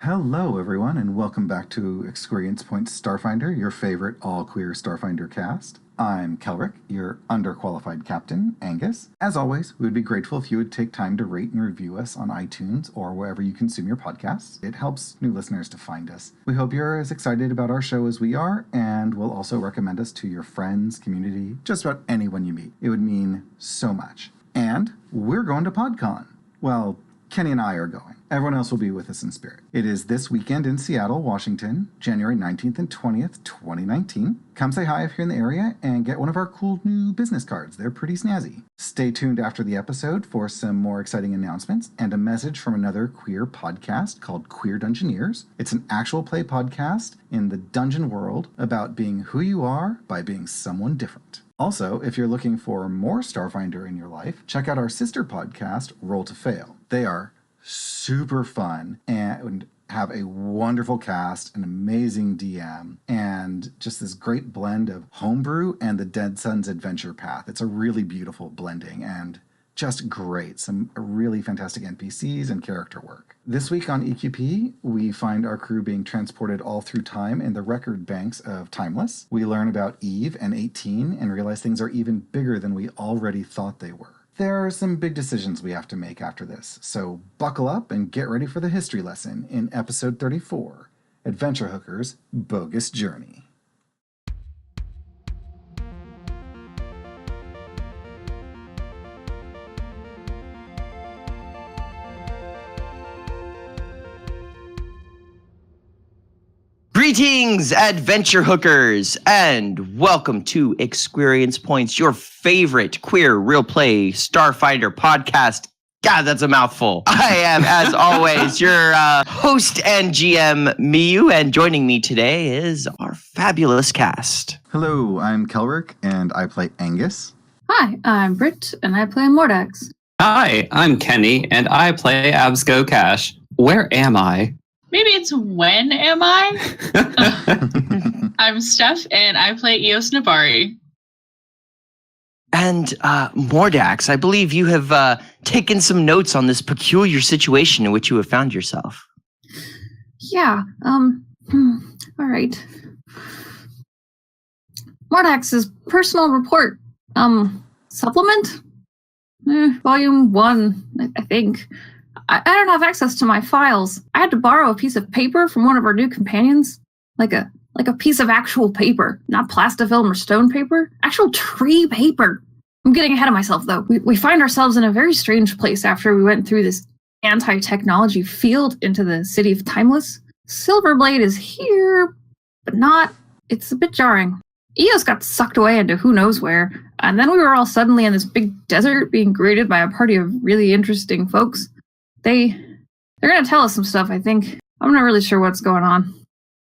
Hello, everyone, and welcome back to ExQueeriencePoints Starfinder, your favorite all-queer Starfinder cast. I'm Kelric, your underqualified captain, Angus. As always, we would be grateful if you would take time to rate and review us on iTunes or wherever you consume your podcasts. It helps new listeners to find us. We hope you're as excited about our show as we are, and will also recommend us to your friends, community, just about anyone you meet. It would mean so much. And we're going to PodCon. Well, Kenny and I are going. Everyone else will be with us in spirit. It is this weekend in Seattle, Washington, January 19th and 20th, 2019. Come say hi if you're in the area and get one of our cool new business cards. They're pretty snazzy. Stay tuned after the episode for some more exciting announcements and a message from another queer podcast called Queer Dungeoneers. It's an actual play podcast in the dungeon world about being who you are by being someone different. Also, if you're looking for more Starfinder in your life, check out our sister podcast, Roll to Fail. They are super fun and have a wonderful cast, an amazing DM, and just this great blend of homebrew and the Dead Sun's adventure path. It's a really beautiful blending and just great. Some really fantastic NPCs and character work. This week on EQP, we find our crew being transported all through time in the record banks of Timeless. We learn about Eve and 18 and realize things are even bigger than we already thought they were. There are some big decisions we have to make after this, so buckle up and get ready for the history lesson in episode 34, Adventure Hooker's Bogus Journey. Greetings, adventure hookers, and welcome to Experience Points, your favorite queer real play Starfinder podcast. God, that's a mouthful. I am, as always, your host and GM, Miyu, and joining me today is our fabulous cast. Hello, I'm Kelric, and I play Angus. Hi, I'm Britt, and I play Mordax. Hi, I'm Kenny, and I play Absco Cash. Where am I? Maybe it's when am I? I'm Steph, and I play Eos Nabari. And Mordax, I believe you have taken some notes on this peculiar situation in which you have found yourself. Yeah, all right. Mordax's personal report, supplement? Volume 1, I think. I don't have access to my files. I had to borrow a piece of paper from one of our new companions. Like a piece of actual paper, not plastifilm or stone paper. Actual tree paper. I'm getting ahead of myself, though. We find ourselves in a very strange place after we went through this anti-technology field into the city of Timeless. Silverblade is here, but not. It's a bit jarring. Eos got sucked away into who knows where, and then we were all suddenly in this big desert being greeted by a party of really interesting folks. They're going to tell us some stuff, I think. I'm not really sure what's going on.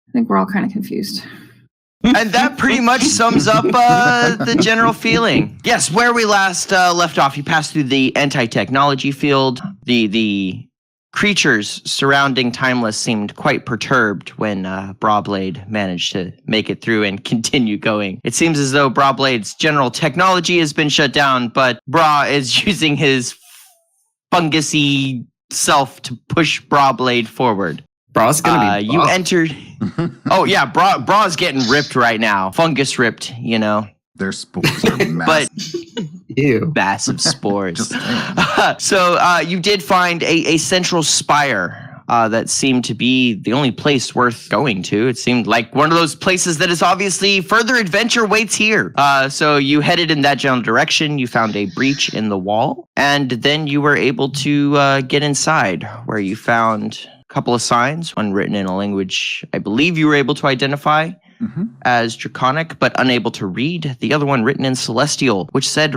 I think we're all kind of confused. And that pretty much sums up the general feeling. Yes, where we last left off, you passed through the anti-technology field. The creatures surrounding Timeless seemed quite perturbed when Brawblade managed to make it through and continue going. It seems as though Brawblade's general technology has been shut down, but Bra is using his fungusy self to push Brawblade forward. Bra's gonna be you entered. Oh yeah, Bra's getting ripped right now. Fungus ripped, you know. Their spores are massive. But Ew. massive spores. So you did find a central spire that seemed to be the only place worth going to. It seemed like one of those places that is obviously further adventure waits here. So you headed in that general direction. You found a breach in the wall, and then you were able to get inside, where you found a couple of signs, one written in a language I believe you were able to identify as Draconic, but unable to read. The other one written in Celestial, which said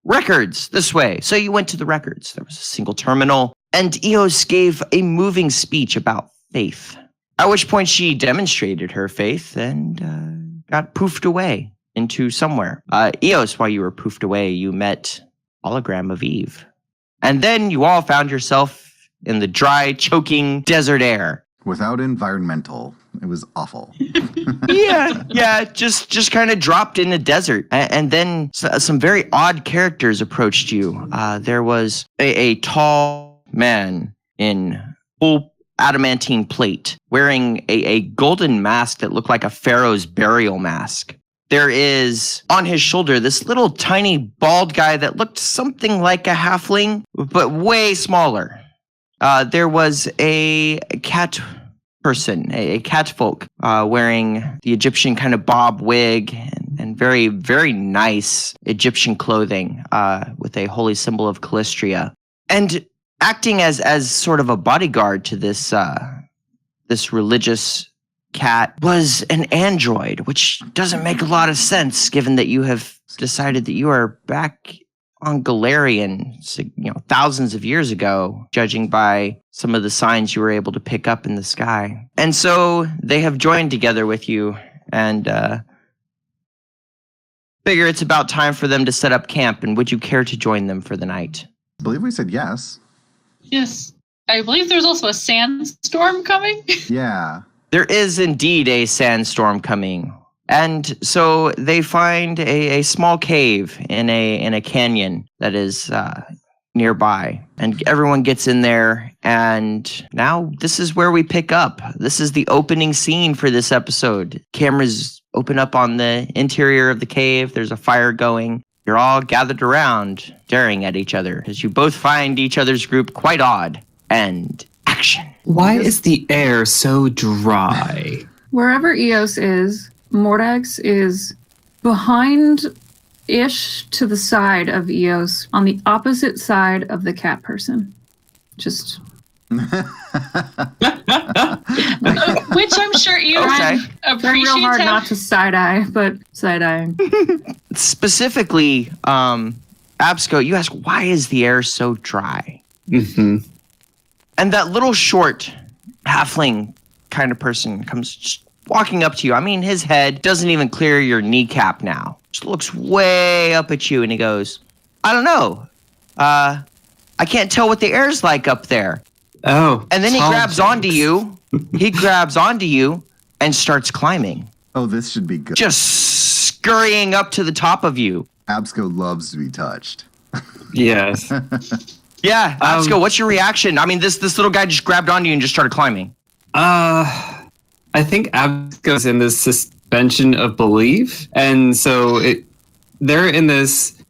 records this way. So you went to the records. There was a single terminal, and Eos gave a moving speech about faith, at which point she demonstrated her faith and got poofed away into somewhere. Eos, while you were poofed away, you met Hologram of Eve. And then you all found yourself in the dry, choking desert air. Without environmental. It was awful. Yeah, just kind of dropped in the desert. And then some very odd characters approached you. There was a tall man in full adamantine plate, wearing a golden mask that looked like a pharaoh's burial mask. There is, on his shoulder, this little tiny bald guy that looked something like a halfling, but way smaller. There was a cat person, a catfolk, wearing the Egyptian kind of bob wig and very, very nice Egyptian clothing with a holy symbol of Callistria. And acting as sort of a bodyguard to this religious cat was an android, which doesn't make a lot of sense given that you have decided that you are back on Galarian, thousands of years ago, judging by some of the signs you were able to pick up in the sky. And so they have joined together with you and figure it's about time for them to set up camp. And would you care to join them for the night? I believe we said yes. Yes. I believe there's also a sandstorm coming. Yeah. There is indeed a sandstorm coming. And so they find a small cave in a canyon that is nearby. And everyone gets in there. And now this is where we pick up. This is the opening scene for this episode. Cameras open up on the interior of the cave. There's a fire going. You're all gathered around, staring at each other as you both find each other's group quite odd. And action. Why is the air so dry? Wherever Eos is, Mordax is behind-ish to the side of Eos, on the opposite side of the cat person. Just... Which I'm sure you Okay. appreciate. Trying real hard not to side-eye, but side-eye. Specifically, Absco, you ask, why is the air so dry? Mm-hmm. And that little short halfling kind of person comes just walking up to you. I mean, his head doesn't even clear your kneecap now. Just looks way up at you and he goes, I don't know. I can't tell what the air's like up there. Oh. And then he tall grabs jokes. onto you. He grabs onto you and starts climbing. Oh, this should be good. Just scurrying up to the top of you. Absco loves to be touched. Yes. Yeah, Absco, what's your reaction? I mean, this little guy just grabbed onto you and just started climbing. I think Absco's in this suspension of belief, and so they're in this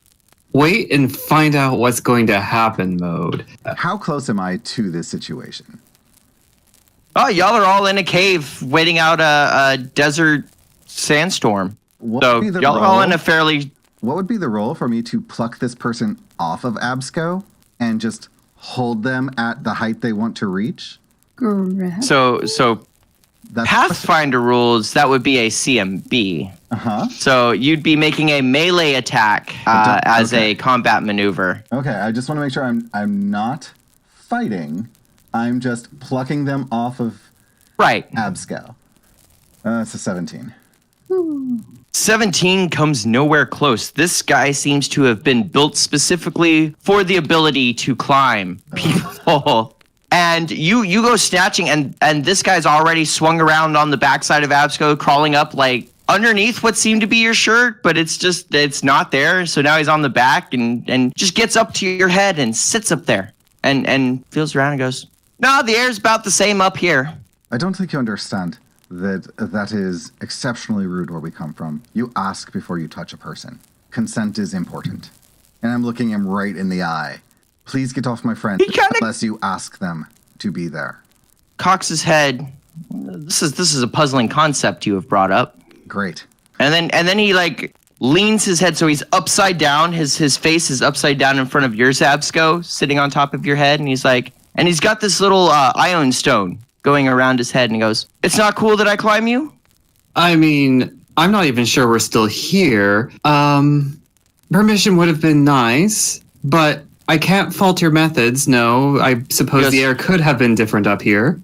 wait and find out what's going to happen mode. How close am I to this situation? Oh, y'all are all in a cave waiting out a desert sandstorm. What So would be the y'all are all in role- a fairly... What would be the role for me to pluck this person off of Absco and just hold them at the height they want to reach? Correct. So That's Pathfinder rules, that would be a CMB. Uh-huh. So you'd be making a melee attack as a combat maneuver. Okay, I just want to make sure I'm not fighting. I'm just plucking them off of Right. Absco. It's a 17. 17 comes nowhere close. This guy seems to have been built specifically for the ability to climb people. And you go snatching, and this guy's already swung around on the backside of Absco, crawling up like underneath what seemed to be your shirt, but it's not there. So now he's on the back and just gets up to your head and sits up there and feels around and goes, no, the air's about the same up here. I don't think you understand that is exceptionally rude where we come from. You ask before you touch a person. Consent is important. And I'm looking him right in the eye. Please get off my friend unless you ask them to be there. Cocks his head. This is a puzzling concept you have brought up. Great. And then he like leans his head so he's upside down. His face is upside down in front of yours, Absco, sitting on top of your head, and he's like, and he's got this little ion stone going around his head, and he goes, "It's not cool that I climb you?" I mean, I'm not even sure we're still here. Permission would have been nice, but I can't fault your methods. No, I suppose Yes. the air could have been different up here.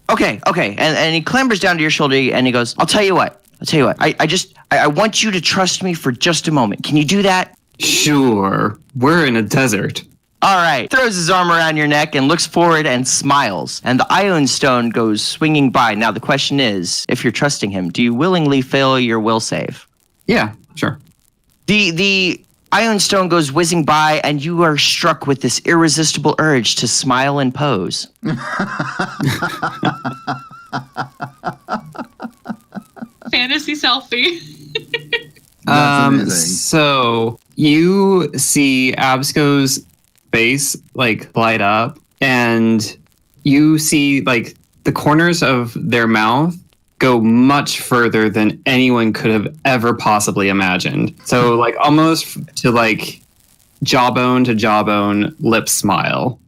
Okay. And he clambers down to your shoulder and he goes, I'll tell you what. I want you to trust me for just a moment. Can you do that? Sure, we're in a desert. All right. Throws his arm around your neck and looks forward and smiles. And the ion stone goes swinging by. Now the question is, if you're trusting him, do you willingly fail your will save? Yeah, sure. The Ironstone goes whizzing by, and you are struck with this irresistible urge to smile and pose. Fantasy selfie. That's amazing. So you see Absco's face like light up, and you see like the corners of their mouth go much further than anyone could have ever possibly imagined. So like almost to like jawbone to jawbone lip smile.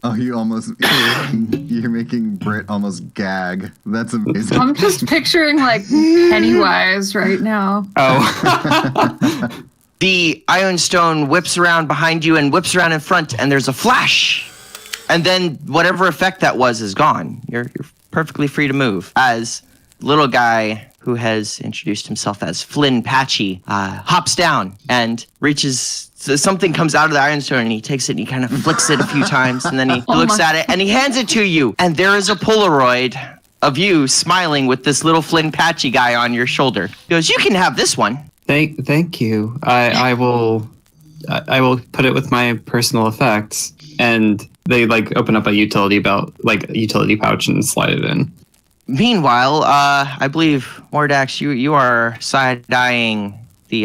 Oh, you're making Britt almost gag. That's amazing. I'm just picturing like Pennywise right now. Oh. The Ironstone whips around behind you and whips around in front, and there's a flash. And then whatever effect that was is gone. You're perfectly free to move. As little guy who has introduced himself as Flynn Patchy hops down and reaches, so something comes out of the Ironstone, and he takes it and he kind of flicks it a few times, and then he looks at it and he hands it to you. And there is a Polaroid of you smiling with this little Flynn Patchy guy on your shoulder. He goes, "You can have this one." Thank you. I will put it with my personal effects. And they like open up a utility pouch and slide it in. Meanwhile, I believe, Mordax, you are side-eyeing the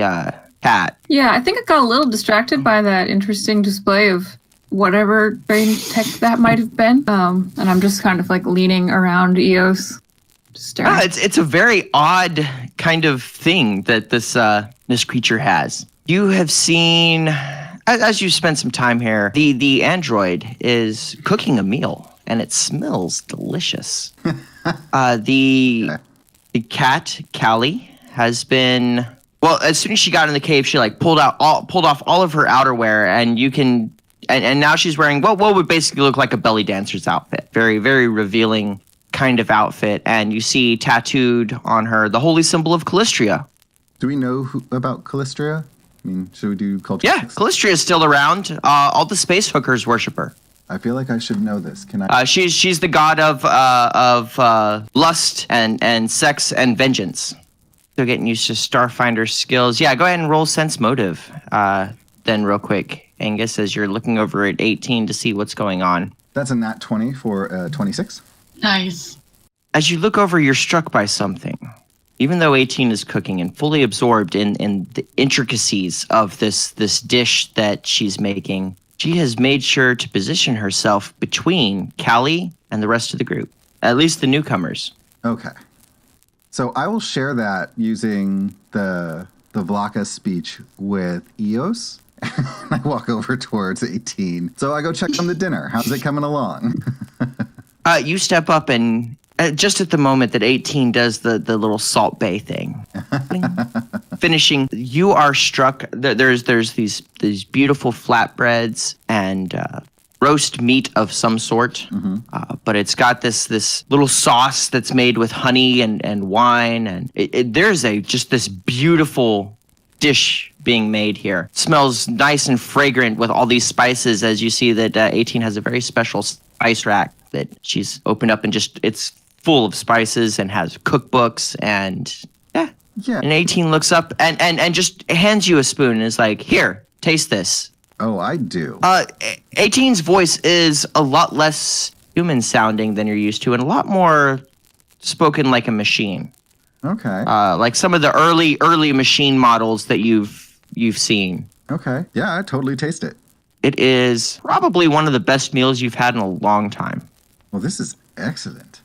cat. Yeah, I think I got a little distracted by that interesting display of whatever brain tech that might have been. And I'm just kind of like leaning around Eos. Just staring. It's a very odd kind of thing that this creature has. You have seen, as you spend some time here, the android is cooking a meal, and it smells delicious. The cat, Callie, has been, well, as soon as she got in the cave, she like pulled off all of her outerwear, and you can, and now she's wearing what would basically look like a belly dancer's outfit. Very, very revealing kind of outfit, and you see tattooed on her the holy symbol of Callistria. Do we know about Callistria? I mean, should we do culture? Yeah, Callistria is still around. All the space hookers worship her. I feel like I should know this. Can I? She's the god of lust and sex and vengeance. So getting used to Starfinder skills. Yeah, go ahead and roll sense motive. Then real quick, Angus, as you're looking over at 18 to see what's going on. That's a nat 20 for 26. Nice. As you look over, you're struck by something. Even though 18 is cooking and fully absorbed in the intricacies of this dish that she's making, she has made sure to position herself between Callie and the rest of the group, at least the newcomers. Okay. So I will share that using the Vlaka speech with Eos. I walk over towards 18. So I go check on the dinner. How's it coming along? You step up and just at the moment that 18 does the little Salt Bay thing. Finishing, you are struck. There's these beautiful flatbreads and roast meat of some sort, but it's got this little sauce that's made with honey and wine, and there's just this beautiful dish being made here. It smells nice and fragrant with all these spices, as you see that 18 has a very special spice rack that she's opened up, and it's full of spices and has cookbooks, and yeah. And 18 looks up and just hands you a spoon and is like, "Here, taste this." Oh, I do. 18's voice is a lot less human sounding than you're used to, and a lot more spoken like a machine. Okay. Like some of the early machine models that you've seen. Okay. Yeah, I totally taste it. It is probably one of the best meals you've had in a long time. Well, this is excellent.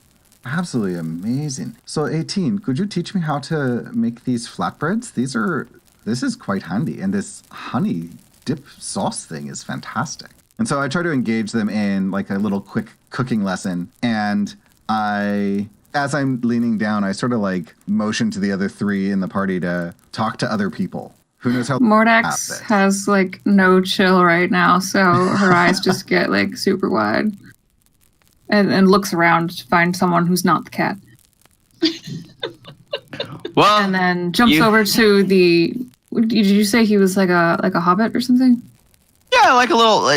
Absolutely amazing. So 18, could you teach me how to make these flatbreads? This is quite handy. And this honey dip sauce thing is fantastic. And so I try to engage them in like a little quick cooking lesson. And as I'm leaning down, I sort of like motion to the other three in the party to talk to other people. Who knows how Mordax has like no chill right now, so her eyes just get like super wide. And looks around to find someone who's not the cat. Well, and then jumps over to the. Did you say he was like a hobbit or something? Yeah, like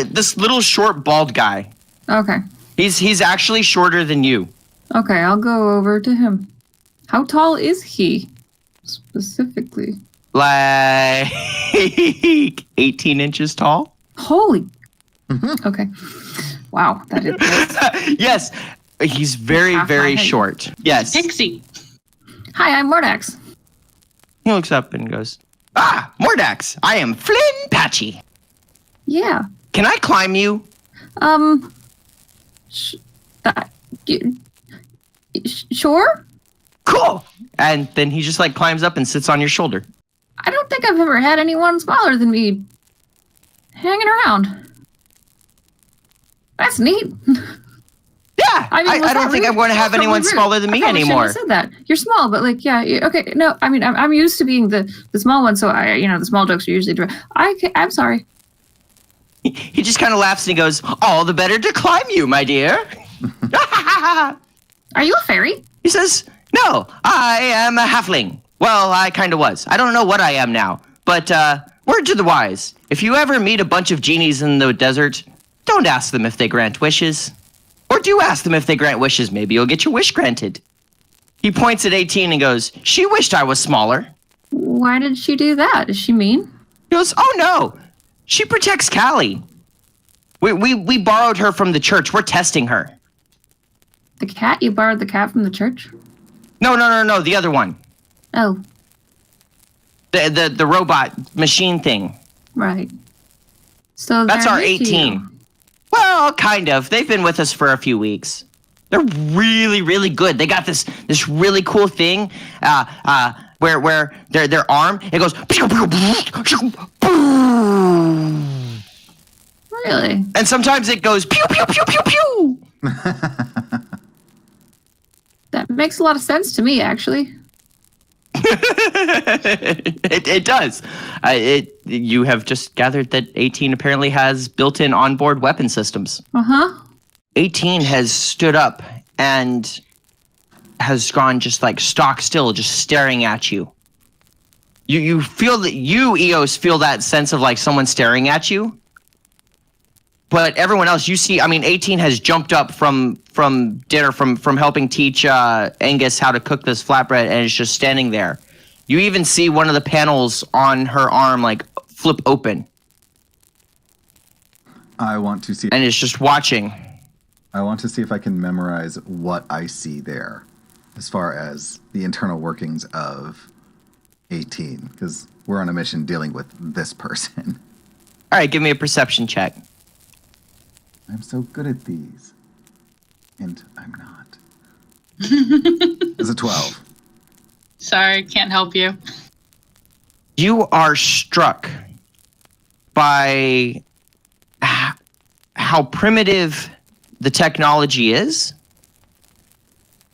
this little short bald guy. Okay. He's actually shorter than you. Okay, I'll go over to him. How tall is he specifically? like 18 inches tall. Holy. Okay. Wow. That is. Yes, he's very, Half my very height. short. Yes. Pixie. Hi, I'm Mordax. He looks up and goes, Mordax, I am Flynn Patchy. Yeah. Can I climb you? That, sure? Cool. And then he just like climbs up and sits on your shoulder. I don't think I've ever had anyone smaller than me hanging around. That's neat. Yeah, I don't think I'm going to have anyone smaller than me anymore. I said that. You're small, but like, yeah, okay. No, I mean, I'm used to being the small one, so the small jokes are usually direct. I'm sorry. He just kind of laughs and he goes, all the better to climb you, my dear. Are you a fairy? He says, no, I am a halfling. Well, I kind of was. I don't know what I am now. But word to the wise, if you ever meet a bunch of genies in the desert, don't ask them if they grant wishes. Or do ask them if they grant wishes. Maybe you'll get your wish granted. He points at 18 and goes, she wished I was smaller. Why did she do that? Is she mean? He goes, oh no, she protects Callie. We borrowed her from the church. We're testing her. The cat? You borrowed the cat from the church? No, the other one. Oh, The robot machine thing. right. So That's they're our new to 18. you. Well, kind of. They've been with us for a few weeks. They're really, really good. They got this really cool thing where their arm, it goes Really? and sometimes it goes pew pew pew pew pew. That makes a lot of sense to me, actually. It does. You have just gathered that 18 apparently has built-in onboard weapon systems. Uh-huh. 18 has stood up and has gone just like stock still, just staring at you. You feel that you, Eos, feel that sense of like someone staring at you. But everyone else, you see, 18 has jumped up from dinner, from helping teach Angus how to cook this flatbread, and is just standing there. You even see one of the panels on her arm like flip open, I want to see. and is just watching. I want to see if I can memorize what I see there, as far as the internal workings of 18, because we're on a mission dealing with this person. All right, give me a perception check. I'm so good at these, and I'm not. It's a 12. Sorry, can't help you. You are struck by how primitive the technology is,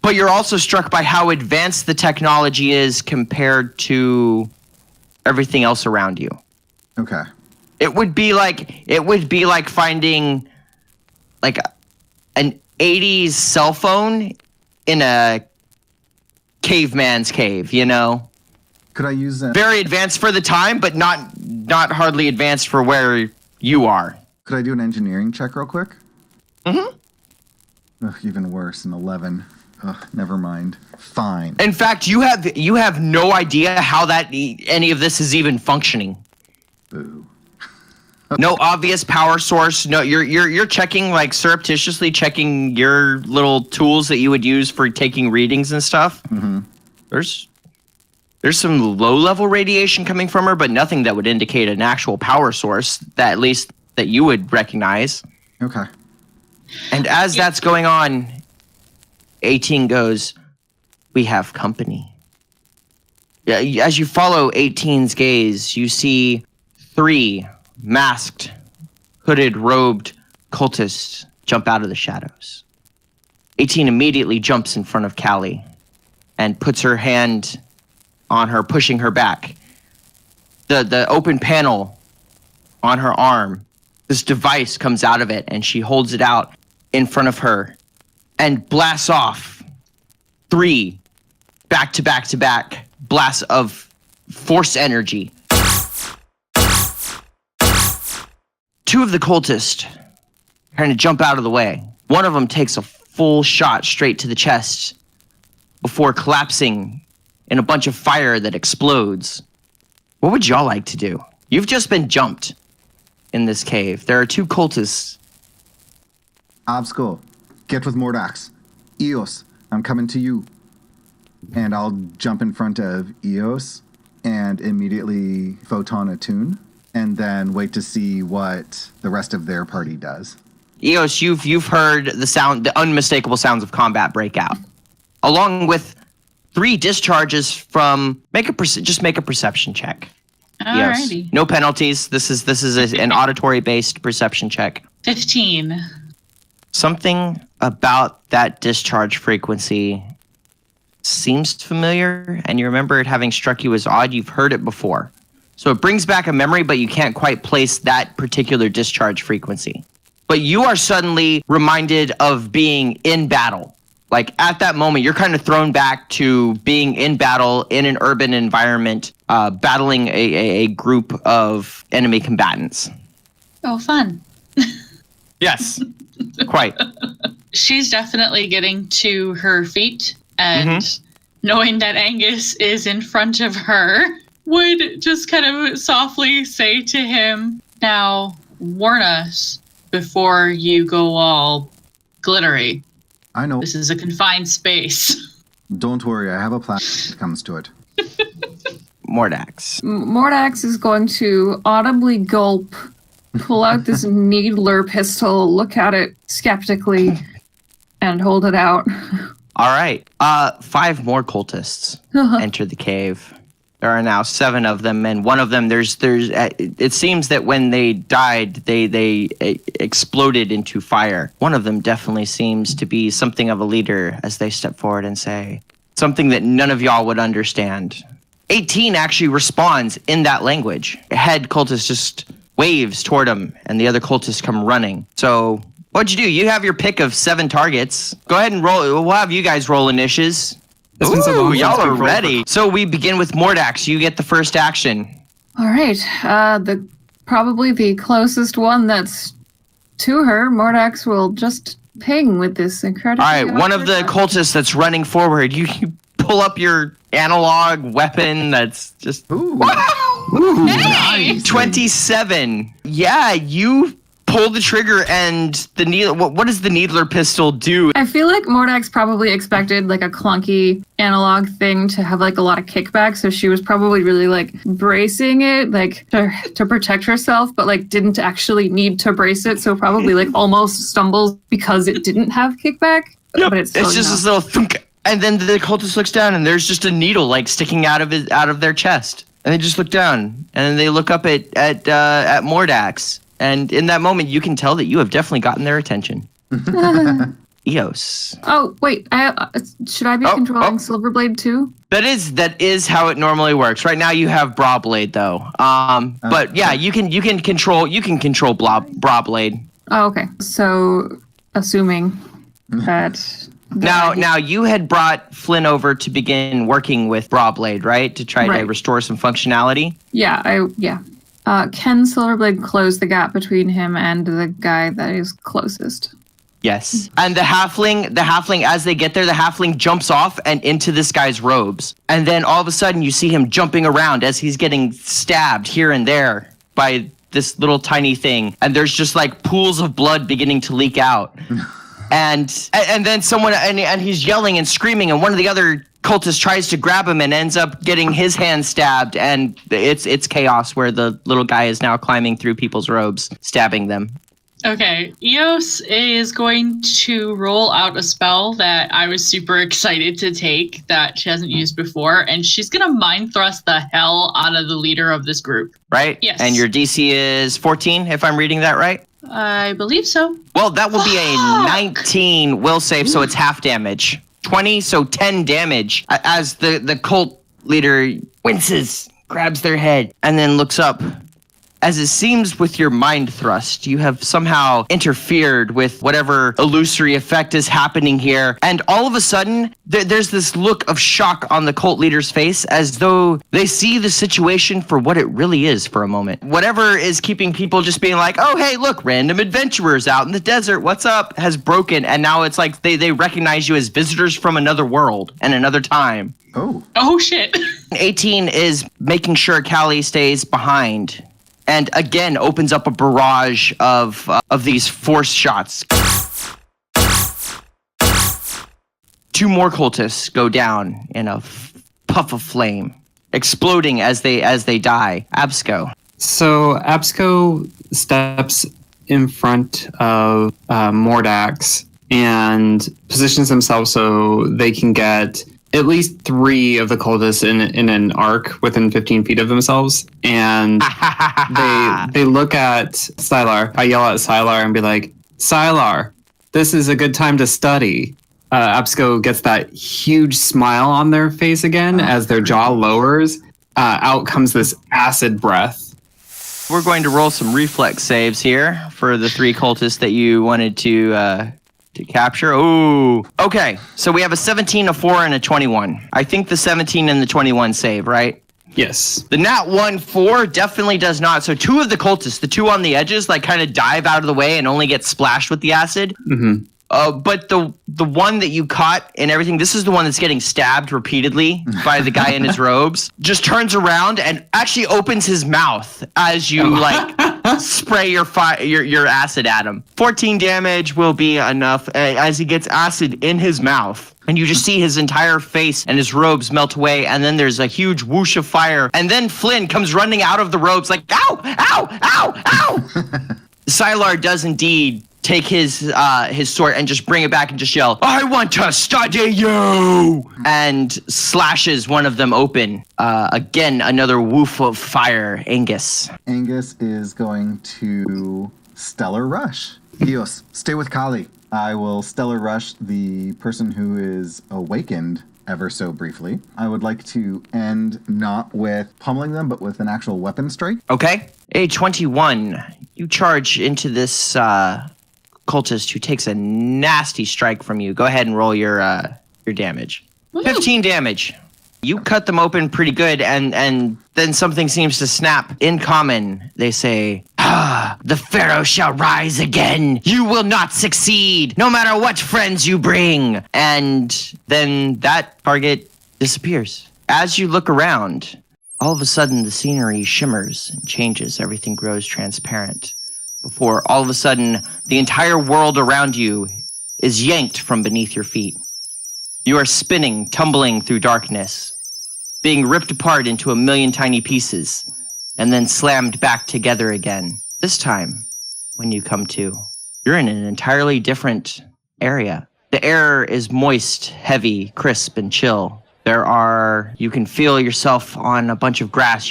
but you're also struck by how advanced the technology is compared to everything else around you. Okay. It would be like finding like an 80s cell phone in a caveman's cave, you know? Could I use that? Very advanced for the time, but not hardly advanced for where you are. Could I do an engineering check real quick? Mm-hmm. Ugh, even worse, an 11. Ugh, never mind. Fine. In fact, you have no idea how any of this is even functioning. Boo. No obvious power source. No, you're checking, like surreptitiously checking your little tools that you would use for taking readings and stuff. Mm-hmm. There's some low level radiation coming from her, but nothing that would indicate an actual power source that at least that you would recognize. Okay. And as that's going on, 18 goes, "We have company." Yeah, as you follow 18's gaze, you see 3 masked, hooded, robed cultists jump out of the shadows. 18 immediately jumps in front of Callie and puts her hand on her, pushing her back. The open panel on her arm, this device comes out of it, and she holds it out in front of her and blasts off 3 back-to-back-to-back blasts of force energy. 2 of the cultists kind of jump out of the way. One of them takes a full shot straight to the chest before collapsing in a bunch of fire that explodes. What would y'all like to do? You've just been jumped in this cave. There are 2 cultists. Absco, get with Mordax. Eos, I'm coming to you. And I'll jump in front of Eos and immediately photon attune, and then wait to see what the rest of their party does. Eos, you've heard the unmistakable sounds of combat break out, along with 3 discharges from. Just make a perception check. Alrighty. Eos. No penalties. This is an auditory-based perception check. 15. Something about that discharge frequency seems familiar, and you remember it having struck you as odd. You've heard it before. So it brings back a memory, but you can't quite place that particular discharge frequency. But you are suddenly reminded of being in battle. Like at that moment, you're kind of thrown back to being in battle in an urban environment, battling a group of enemy combatants. Oh, fun. Yes, quite. She's definitely getting to her feet and knowing that Angus is in front of her, would just kind of softly say to him, now warn us before you go all glittery. I know. This is a confined space. Don't worry, I have a plan when it comes to it. Mordax. Mordax is going to audibly gulp, pull out this needler pistol, look at it skeptically, and hold it out. All right. 5 more cultists enter the cave. There are now 7 of them, and one of them, it seems that when they died, they exploded into fire. One of them definitely seems to be something of a leader as they step forward and say something that none of y'all would understand. 18 actually responds in that language. Head cultist just waves toward him, and the other cultists come running. So what'd you do? You have your pick of 7 targets. Go ahead and roll. We'll have you guys roll initiatives. Ooh, y'all are ready. So we begin with Mordax. You get the first action. All right. Probably the closest one that's to her, Mordax will just ping with this incredible. All right, one of the cultists that's running forward, you pull up your analog weapon that's just... Ooh. Ooh, Hey! 27. Yeah, you pull the trigger and the needle. What does the needler pistol do? I feel like Mordax probably expected like a clunky analog thing to have like a lot of kickback, so she was probably really like bracing it like to protect herself, but like didn't actually need to brace it, so probably like almost stumbles because it didn't have kickback. Yep. But it's It's just this little thunk, and then the cultist looks down and there's just a needle like sticking out of their chest, and they just look down and then they look up at Mordax. And in that moment, you can tell that you have definitely gotten their attention. Eos. Oh, wait. Should I be controlling Silverblade too? That is how it normally works. Right now, you have Brawblade though. But yeah, you can control Brawblade. Oh, okay. So, assuming that. Now you had brought Flynn over to begin working with Brawblade, right? To try to restore some functionality. Yeah. Can Silverblade close the gap between him and the guy that is closest? Yes. And the halfling, as they get there, the halfling jumps off and into this guy's robes. And then all of a sudden you see him jumping around as he's getting stabbed here and there by this little tiny thing. And there's just like pools of blood beginning to leak out. and then someone, and he's yelling and screaming, and one of the other cultist tries to grab him and ends up getting his hand stabbed, and it's chaos where the little guy is now climbing through people's robes, stabbing them. Okay, Eos is going to roll out a spell that I was super excited to take that she hasn't used before, and she's going to mind thrust the hell out of the leader of this group. Right? Yes. And your DC is 14, if I'm reading that right? I believe so. Well, that will be a 19 will save, so it's half damage. 20, so 10 damage as the cult leader winces, grabs their head, and then looks up as it seems with your mind thrust, you have somehow interfered with whatever illusory effect is happening here. And all of a sudden, there's this look of shock on the cult leader's face as though they see the situation for what it really is for a moment. Whatever is keeping people just being like, oh, hey, look, random adventurers out in the desert, what's up, has broken. And now it's like they recognize you as visitors from another world and another time. Oh, shit. 18 is making sure Callie stays behind. And again, opens up a barrage of these force shots. 2 more cultists go down in a puff of flame, exploding as they die. Absco. So Absco steps in front of Mordax and positions themselves so they can get at least 3 of the cultists in an arc within 15 feet of themselves. And they look at Sylar. I yell at Sylar and be like, Sylar, this is a good time to study. Absco gets that huge smile on their face again as their jaw lowers. Out comes this acid breath. We're going to roll some reflex saves here for the 3 cultists that you wanted to capture. Ooh. Okay, so we have a 17, a 4, and a 21. I think the 17 and the 21 save, right? Yes. The nat 1, 4 definitely does not. So 2 of the cultists, the 2 on the edges, like kind of dive out of the way and only get splashed with the acid. Mm-hmm. But the one that you caught and everything, this is the one that's getting stabbed repeatedly by the guy in his robes, just turns around and actually opens his mouth as you spray your acid at him. 14 damage will be enough as he gets acid in his mouth. And you just see his entire face and his robes melt away. And then there's a huge whoosh of fire. And then Flynn comes running out of the robes like, ow, ow, ow, ow. Sylar does indeed take his sword and just bring it back and just yell, I want to study you! And slashes one of them open. Again, another woof of fire. Angus. Angus is going to Stellar Rush. Eos, stay with Kali. I will Stellar Rush the person who is awakened ever so briefly. I would like to end not with pummeling them, but with an actual weapon strike. Okay. A 21. You charge into this cultist who takes a nasty strike from you. Go ahead and roll your damage. Woo. 15 damage. You cut them open pretty good, and then something seems to snap. In common, they say, the Pharaoh shall rise again. You will not succeed, no matter what friends you bring. And then that target disappears. As you look around, all of a sudden the scenery shimmers and changes. Everything grows transparent. Before all of a sudden, the entire world around you is yanked from beneath your feet. You are spinning, tumbling through darkness, being ripped apart into a million tiny pieces, and then slammed back together again. This time, when you come to, you're in an entirely different area. The air is moist, heavy, crisp, and chill. You can feel yourself on a bunch of grass.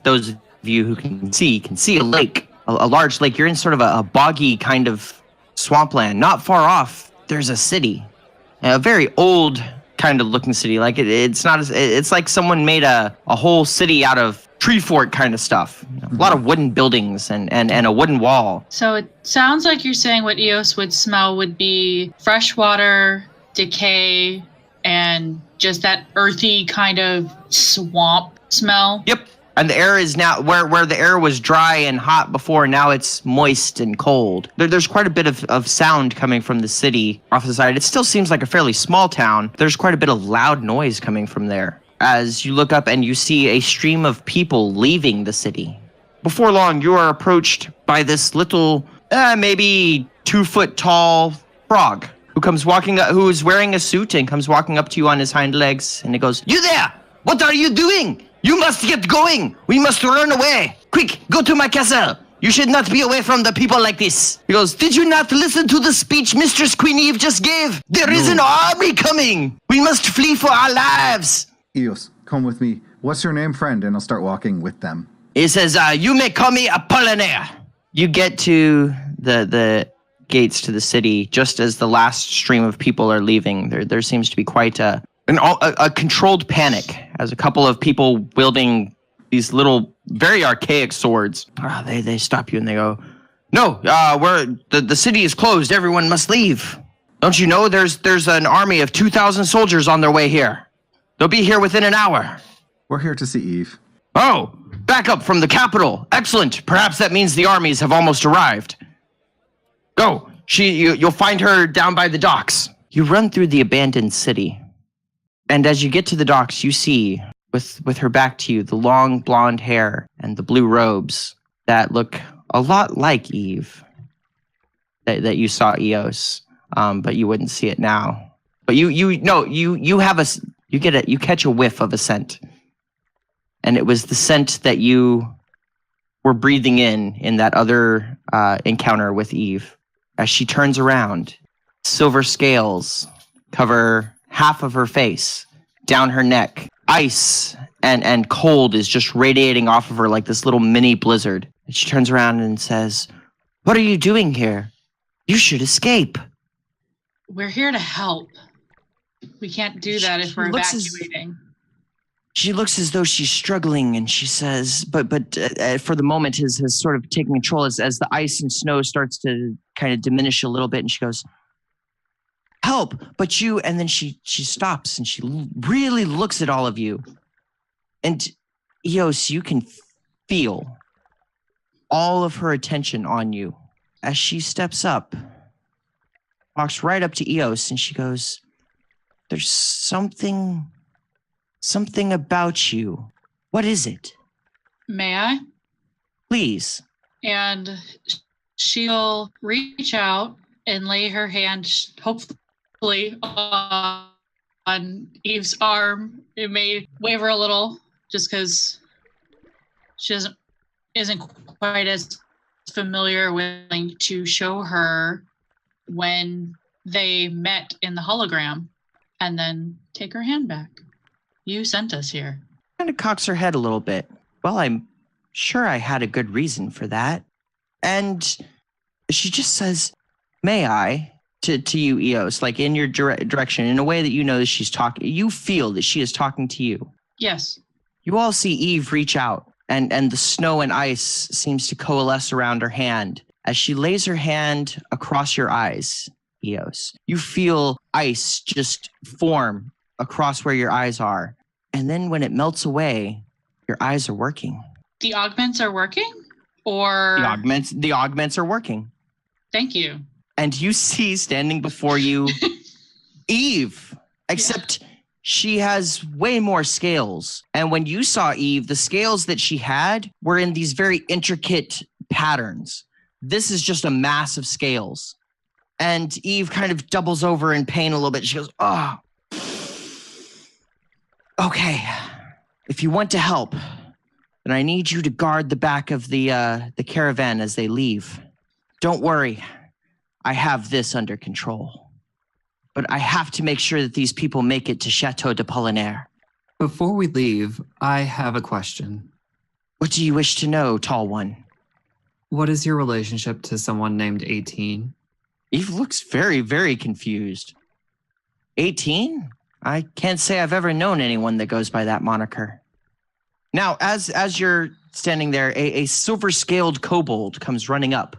Those of you who can see a lake. A large lake. You're in sort of a boggy kind of swampland. Not far off, there's a city, a very old kind of looking city. Like it's like someone made a whole city out of tree fort kind of stuff. A lot of wooden buildings and a wooden wall. So it sounds like you're saying what Eos would smell would be fresh water, decay, and just that earthy kind of swamp smell. Yep. And the air is now, where the air was dry and hot before, now it's moist and cold. There's quite a bit of sound coming from the city off the side. It still seems like a fairly small town. There's quite a bit of loud noise coming from there. As you look up and you see a stream of people leaving the city. Before long, you are approached by this little, maybe 2-foot tall frog who is wearing a suit and comes walking up to you on his hind legs. And he goes, "You there! What are you doing? You must get going. We must run away. Quick, go to my castle. You should not be away from the people like this." He goes, "Did you not listen to the speech Mistress Queen Eve just gave? There is an army coming. We must flee for our lives." Eos, come with me. What's your name, friend? And I'll start walking with them. He says, "You may call me Apollinaire." You get to the gates to the city just as the last stream of people are leaving. There seems to be quite a controlled panic as a couple of people wielding these little, very archaic swords. They stop you and they go, "No, the city is closed. Everyone must leave. Don't you know there's an army of 2,000 soldiers on their way here? They'll be here within an hour." We're here to see Eve. "Oh, backup from the capital. Excellent. Perhaps that means the armies have almost arrived. Go. You'll find her down by the docks." You run through the abandoned city. And as you get to the docks, you see, with her back to you, the long blonde hair and the blue robes that look a lot like Eve that you saw Eos, but you wouldn't see it now. But you catch a whiff of a scent. And it was the scent that you were breathing in that other encounter with Eve. As she turns around, silver scales cover half of her face, down her neck. Ice and cold is just radiating off of her like this little mini blizzard. And she turns around and says, "What are you doing here? You should escape." We're here to help. We can't do that if we're evacuating. She looks as though she's struggling, and she says, but for the moment has sort of taken control as the ice and snow starts to kind of diminish a little bit, and she goes, "Help, but you," and then she stops, and she really looks at all of you. And Eos, you can feel all of her attention on you. As she steps up, walks right up to Eos, and she goes, "There's something about you. What is it?" "May I?" "Please." And she'll reach out and lay her hand, hopefully, on Eve's arm. It may waver a little, just because she isn't quite as familiar with to show her when they met in the hologram, and then take her hand back. "You sent us here." Kind of cocks her head a little bit. "Well, I'm sure I had a good reason for that." And she just says, "May I?" to you, Eos, like in your direction, in a way that you know that she's talking. You feel that she is talking to you. "Yes." You all see Eve reach out, and the snow and ice seems to coalesce around her hand. As she lays her hand across your eyes, Eos, you feel ice just form across where your eyes are. And then when it melts away, your eyes are working. The augments are working? Or The augments are working. Thank you. And you see standing before you Eve, except she has way more scales. And when you saw Eve, the scales that she had were in these very intricate patterns. This is just a mass of scales. And Eve kind of doubles over in pain a little bit. She goes, "Oh, okay. If you want to help, then I need you to guard the back of the caravan as they leave. Don't worry. I have this under control. But I have to make sure that these people make it to Chateau de Polinaire." Before we leave, I have a question. "What do you wish to know, tall one?" What is your relationship to someone named 18? Eve looks very, very confused. 18? I can't say I've ever known anyone that goes by that moniker. Now, as you're standing there, a silver-scaled kobold comes running up.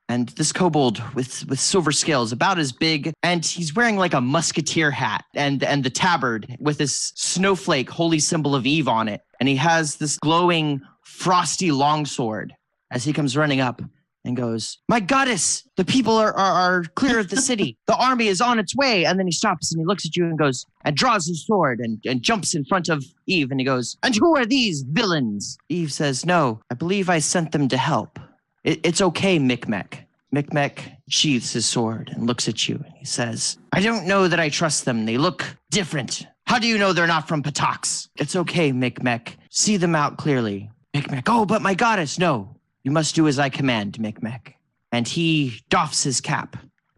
And this kobold with silver scales, about as big, and he's wearing like a musketeer hat and the tabard with this snowflake holy symbol of Eve on it. And he has this glowing, frosty longsword as he comes running up and goes, "My goddess, the people are clear of the city. The army is on its way." And then he stops and he looks at you and goes, and draws his sword and jumps in front of Eve. And he goes, "And who are these villains?" Eve says, "No, I believe I sent them to help. It's okay, Micmac." Micmac sheathes his sword and looks at you and he says, "I don't know that I trust them. They look different. How do you know they're not from Patox?" "It's okay, Micmac. See them out clearly." Micmac, "Oh, but my goddess, no. You must do as I command, Micmac." And he doffs his cap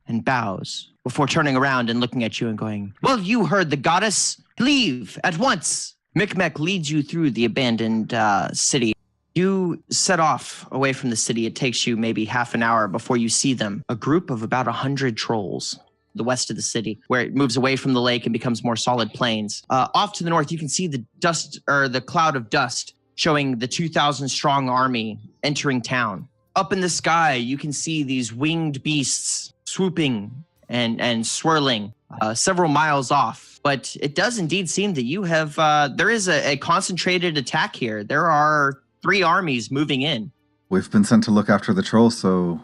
and bows before turning around and looking at you and going, "Well, you heard the goddess. Leave at once." Micmac leads you through the abandoned city. You set off away from the city. It takes you maybe half an hour before you see them. A group of about 100 trolls, the west of the city, where it moves away from the lake and becomes more solid plains. Off to the north, you can see the dust or the cloud of dust showing the 2,000 strong army entering town. Up in the sky, you can see these winged beasts swooping and swirling several miles off. But it does indeed seem that you have, there is a concentrated attack here. There are 3 armies moving in. We've been sent to look after the trolls, so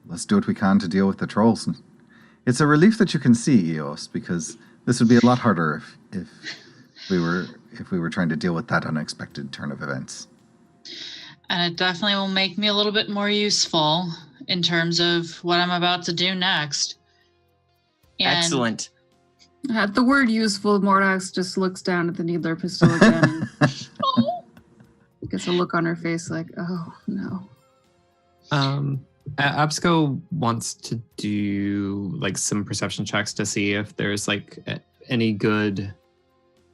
let's do what we can to deal with the trolls. It's a relief that you can see, Eos, because this would be a lot harder if we were trying to deal with that unexpected turn of events. And it definitely will make me a little bit more useful in terms of what I'm about to do next. And Excellent. At the word useful, Mordax just looks down at the needler pistol again. Gets a look on her face like, oh, no. Absco wants to do like some perception checks to see if there's like any good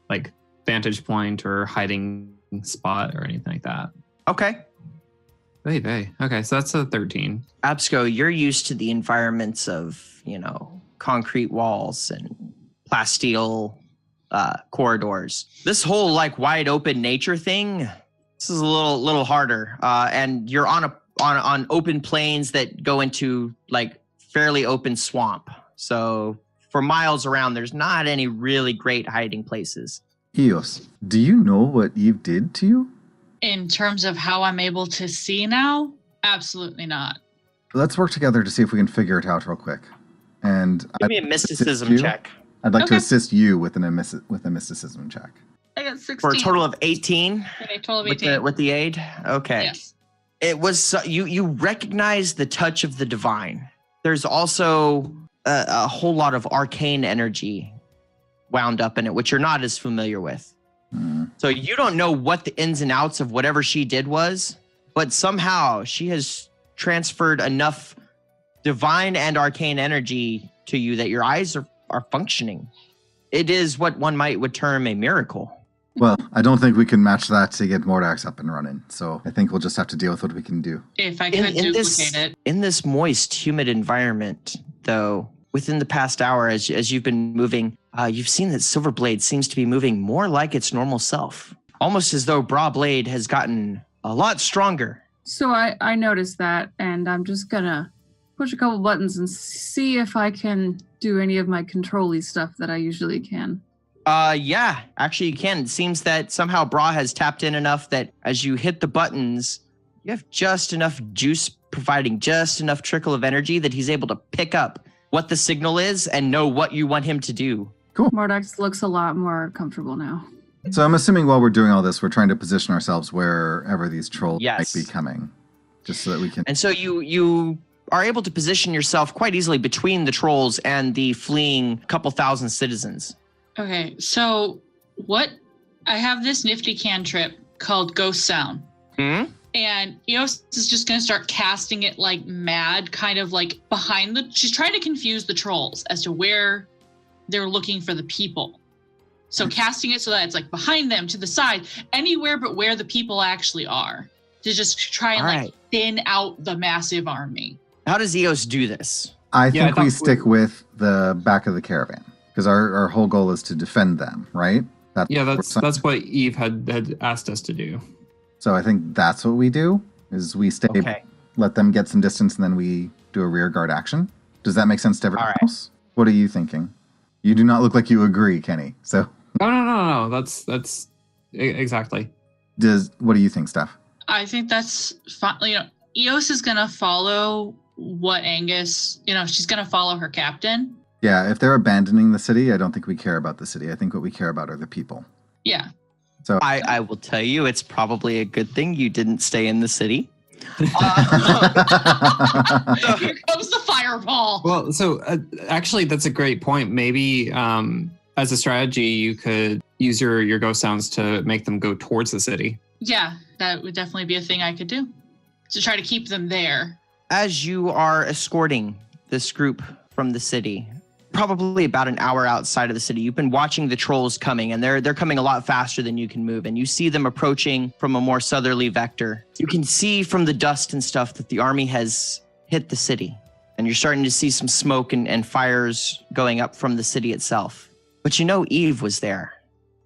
like vantage point or hiding spot or anything like that. Okay. Okay, so that's a 13. Absco, you're used to the environments of, concrete walls and plasteel corridors. This whole like wide open nature thing, this is a little harder. And you're on open plains that go into like fairly open swamp. So for miles around, there's not any really great hiding places. Eos, do you know what Eve did to you? in terms of how I'm able to see now, absolutely not. Let's work together to see if we can figure it out real quick. And Give me a mysticism check. I'd like to Okay. assist you with a mysticism check. I got 16. For a total of 18 Okay, total of 18. with the aid? Okay. Yes. It was you recognize the touch of the divine. There's also a whole lot of arcane energy wound up in it, which you're not as familiar with. So you don't know what the ins and outs of whatever she did was, but somehow she has transferred enough divine and arcane energy to you that your eyes are functioning. It is what one would term a miracle. Well, I don't think we can match that to get Mordax up and running. So I think we'll just have to deal with what we can do. If I could duplicate it. In this moist, humid environment, though, within the past hour, as you've been moving, you've seen that Silverblade seems to be moving more like its normal self. Almost as though Brawblade has gotten a lot stronger. So I noticed that, and I'm just gonna push a couple buttons and see if I can do any of my control-y stuff that I usually can. Yeah, actually you can. It seems that somehow Bra has tapped in enough that as you hit the buttons, you have just enough juice providing just enough trickle of energy that he's able to pick up what the signal is and know what you want him to do. Cool. Mordax looks a lot more comfortable now. So I'm assuming while we're doing all this, we're trying to position ourselves wherever these trolls Yes. might be coming. Just so that we can... And so you are able to position yourself quite easily between the trolls and the fleeing couple thousand citizens. Okay, so I have this nifty cantrip called Ghost Sound. Hmm? And Eos is just going to start casting it like mad, kind of like behind she's trying to confuse the trolls as to where they're looking for the people. So casting it so that it's like behind them, to the side, anywhere but where the people actually are. To just try and All like right. thin out the massive army. How does Eos do this? I Yeah, think I we thought stick with the back of the caravan. Because our whole goal is to defend them, right? Yeah, that's what Eve had asked us to do. So I think that's what we do, is we stay, Okay. let them get some distance, and then we do a rear guard action. Does that make sense to everyone All right. else? What are you thinking? You do not look like you agree, Kenny. So No. That's exactly. what do you think, Steph? I think that's fine. Eos is going to follow what Angus, she's going to follow her captain. Yeah, if they're abandoning the city, I don't think we care about the city. I think what we care about are the people. Yeah. So I will tell you, it's probably a good thing you didn't stay in the city. Here comes the fireball. Well, so actually, that's a great point. Maybe as a strategy, you could use your ghost sounds to make them go towards the city. Yeah, that would definitely be a thing I could do to try to keep them there. As you are escorting this group from the city, probably about an hour outside of the city, you've been watching the trolls coming, and they're coming a lot faster than you can move, and you see them approaching from a more southerly vector. You can see from the dust and stuff that the army has hit the city, and you're starting to see some smoke and fires going up from the city itself. But Eve was there,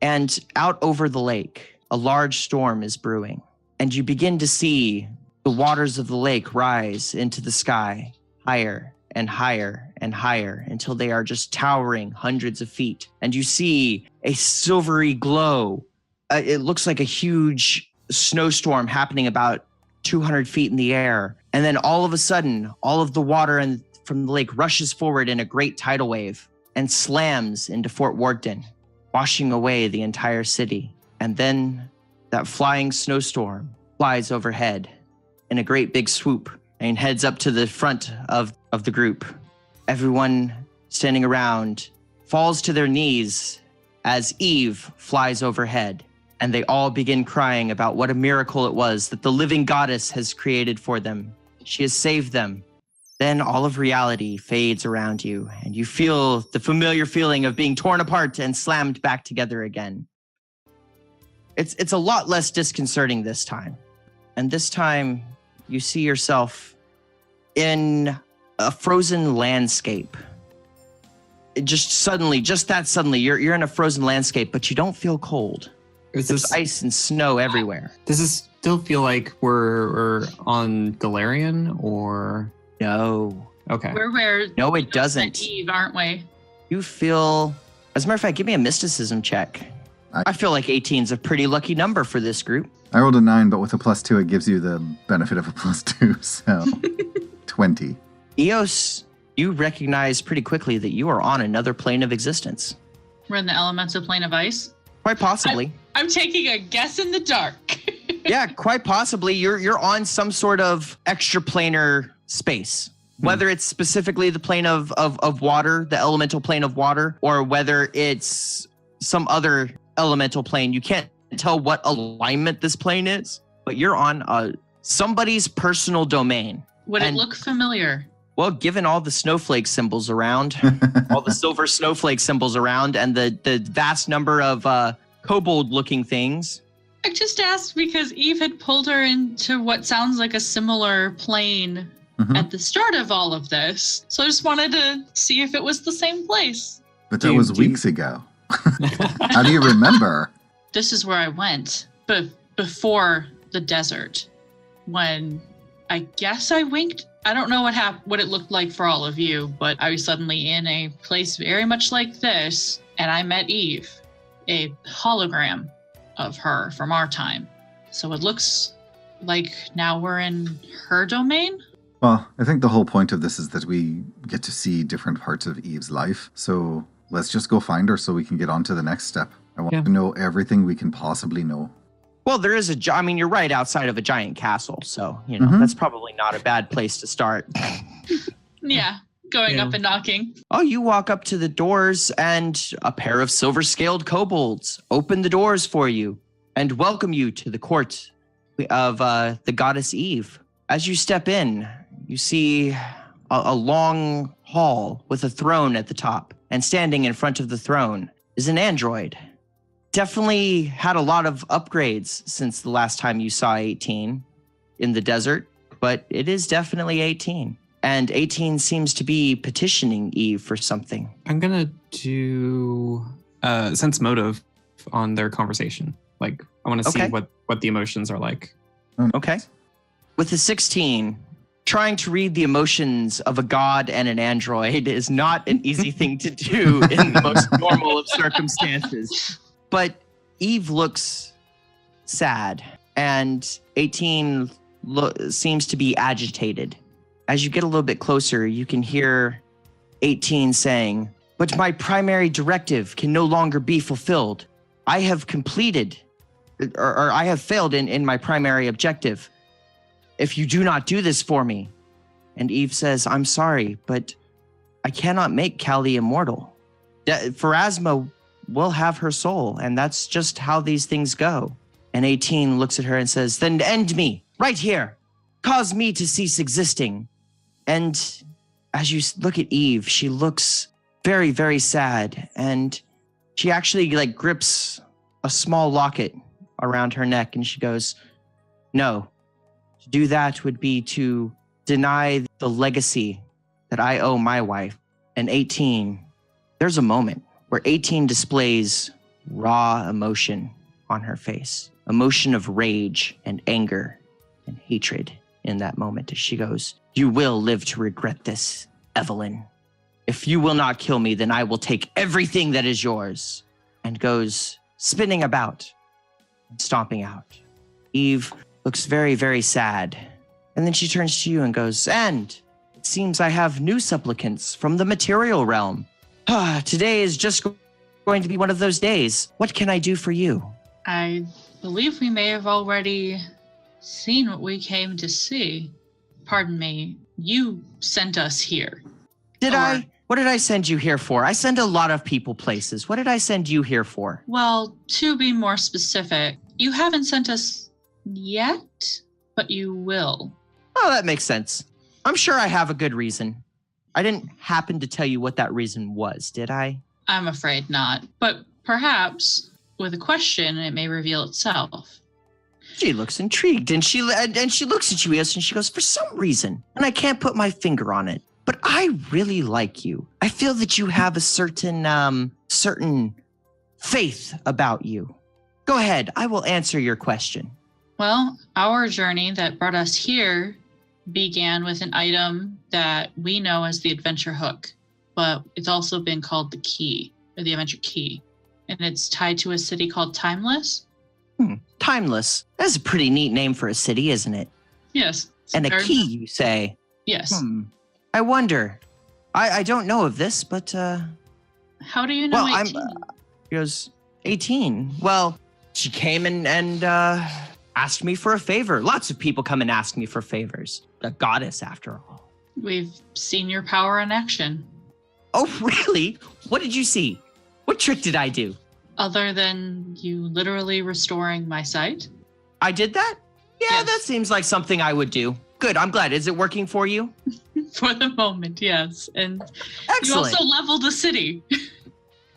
and out over the lake, a large storm is brewing, and you begin to see the waters of the lake rise into the sky, higher and higher and higher, until they are just towering hundreds of feet. And you see a silvery glow. It looks like a huge snowstorm happening about 200 feet in the air. And then all of a sudden, all of the water from the lake rushes forward in a great tidal wave and slams into Fort Wharton, washing away the entire city. And then that flying snowstorm flies overhead in a great big swoop and heads up to the front of the group. Everyone standing around falls to their knees as Eve flies overhead, and they all begin crying about what a miracle it was that the living goddess has created for them. She has saved them. Then all of reality fades around you, and you feel the familiar feeling of being torn apart and slammed back together again. It's a lot less disconcerting this time. And this time, you see yourself in a frozen landscape. Just that suddenly, you're in a frozen landscape, but you don't feel cold. There's ice and snow everywhere. Does this still feel like we're on Galarian, or? No. Okay. We're where No, it doesn't. Eve, aren't we? You feel, as a matter of fact, give me a mysticism check. I feel like 18 is a pretty lucky number for this group. I rolled a 9, but with a +2, it gives you the benefit of a +2, so 20. Eos, you recognize pretty quickly that you are on another plane of existence. We're in the elemental plane of ice. Quite possibly. I'm taking a guess in the dark. Yeah, quite possibly. You're on some sort of extraplanar space. Whether it's specifically the plane of water, the elemental plane of water, or whether it's some other elemental plane. You can't tell what alignment this plane is, but you're on somebody's personal domain. Would it look familiar? Well, given all the snowflake symbols around, all the silver snowflake symbols around, and the vast number of kobold-looking things. I just asked because Eve had pulled her into what sounds like a similar plane at the start of all of this. So I just wanted to see if it was the same place. But that was weeks ago. How do you remember? This is where I went, but before the desert, when I guess I winked. I don't know what it looked like for all of you, but I was suddenly in a place very much like this, and I met Eve, a hologram of her from our time. So it looks like now we're in her domain? Well, I think the whole point of this is that we get to see different parts of Eve's life. So let's just go find her so we can get on to the next step. I want to know everything we can possibly know. Well, there is you're right outside of a giant castle. So, that's probably not a bad place to start. Yeah, going up and knocking. Oh, you walk up to the doors and a pair of silver-scaled kobolds open the doors for you and welcome you to the court of the goddess Eve. As you step in, you see a long hall with a throne at the top, and standing in front of the throne is an android. Definitely had a lot of upgrades since the last time you saw 18 in the desert, but it is definitely 18. And 18 seems to be petitioning Eve for something. I'm going to do sense motive on their conversation. Like, I want to see what the emotions are like. Okay. With the 16, trying to read the emotions of a god and an android is not an easy thing to do in the most normal of circumstances. But Eve looks sad, and 18 seems to be agitated. As you get a little bit closer, you can hear 18 saying, "But my primary directive can no longer be fulfilled. I have completed, or I have failed in my primary objective. If you do not do this for me." And Eve says, "I'm sorry, but I cannot make Callie immortal. Pharasma will have her soul, and that's just how these things go." And 18 looks at her and says, "Then end me, right here. Cause me to cease existing." And as you look at Eve, she looks very, very sad, and she actually grips a small locket around her neck, and she goes, "No, to do that would be to deny the legacy that I owe my wife." And 18, there's a moment where 18 displays raw emotion on her face. emotion of rage and anger and hatred in that moment as she goes, "You will live to regret this, Evelyn. If you will not kill me, then I will take everything that is yours," and goes spinning about and stomping out. Eve looks very, very sad. And then she turns to you and goes, "And it seems I have new supplicants from the material realm. Today is just going to be one of those days. What can I do for you?" I believe we may have already seen what we came to see. Pardon me, you sent us here. Did I? What did I send you here for? I send a lot of people places. What did I send you here for? Well, to be more specific, you haven't sent us yet, but you will. Oh, that makes sense. I'm sure I have a good reason. I didn't happen to tell you what that reason was, did I? I'm afraid not. But perhaps, with a question, it may reveal itself. She looks intrigued, and she looks at you, and she goes, "For some reason, and I can't put my finger on it, but I really like you. I feel that you have a certain faith about you. Go ahead, I will answer your question." Well, our journey that brought us here began with an item that we know as the adventure hook, but it's also been called the key, or the adventure key. And it's tied to a city called Timeless. Timeless. That's a pretty neat name for a city, isn't it? Yes. And a key, you say? Yes. I wonder. I don't know of this, but How do you know 18? He goes, 18. Well, she came and asked me for a favor. Lots of people come and ask me for favors. A goddess, after all. We've seen your power in action. Oh, really? What did you see? What trick did I do? Other than you literally restoring my sight? I did that? Yeah, Yes. That seems like something I would do. Good, I'm glad. Is it working for you? For the moment, yes. And Excellent. you also leveled the city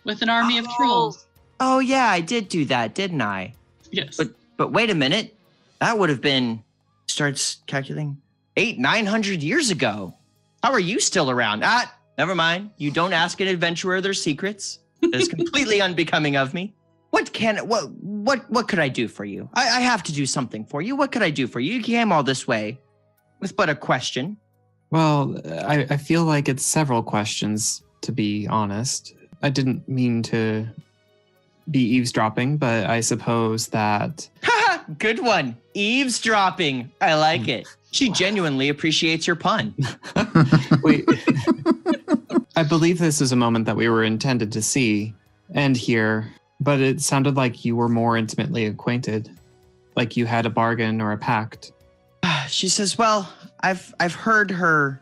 with an army of trolls. Oh, yeah, I did do that, didn't I? Yes. But wait a minute. That would have been, starts calculating, 900 years ago. How are you still around? Never mind. You don't ask an adventurer their secrets. That is completely unbecoming of me. What could I do for you? I have to do something for you. What could I do for you? You came all this way with but a question. Well, I feel like it's several questions, to be honest. I didn't mean to be eavesdropping, but I suppose that... Good one. Eavesdropping. I like it. She genuinely appreciates your pun. Wait. I believe this is a moment that we were intended to see and hear, but it sounded like you were more intimately acquainted, like you had a bargain or a pact. She says, "Well, I've heard her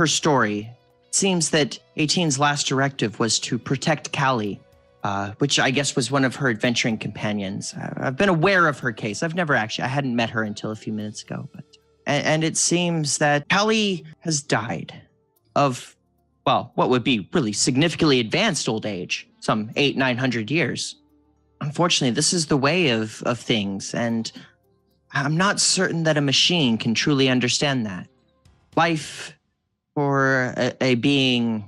story. It seems that 18's last directive was to protect Callie, which I guess was one of her adventuring companions. I've been aware of her case. I hadn't met her until a few minutes ago, but and it seems that Callie has died of, well, what would be really significantly advanced old age, some 900 years. Unfortunately, this is the way of things, and I'm not certain that a machine can truly understand that. Life for a being,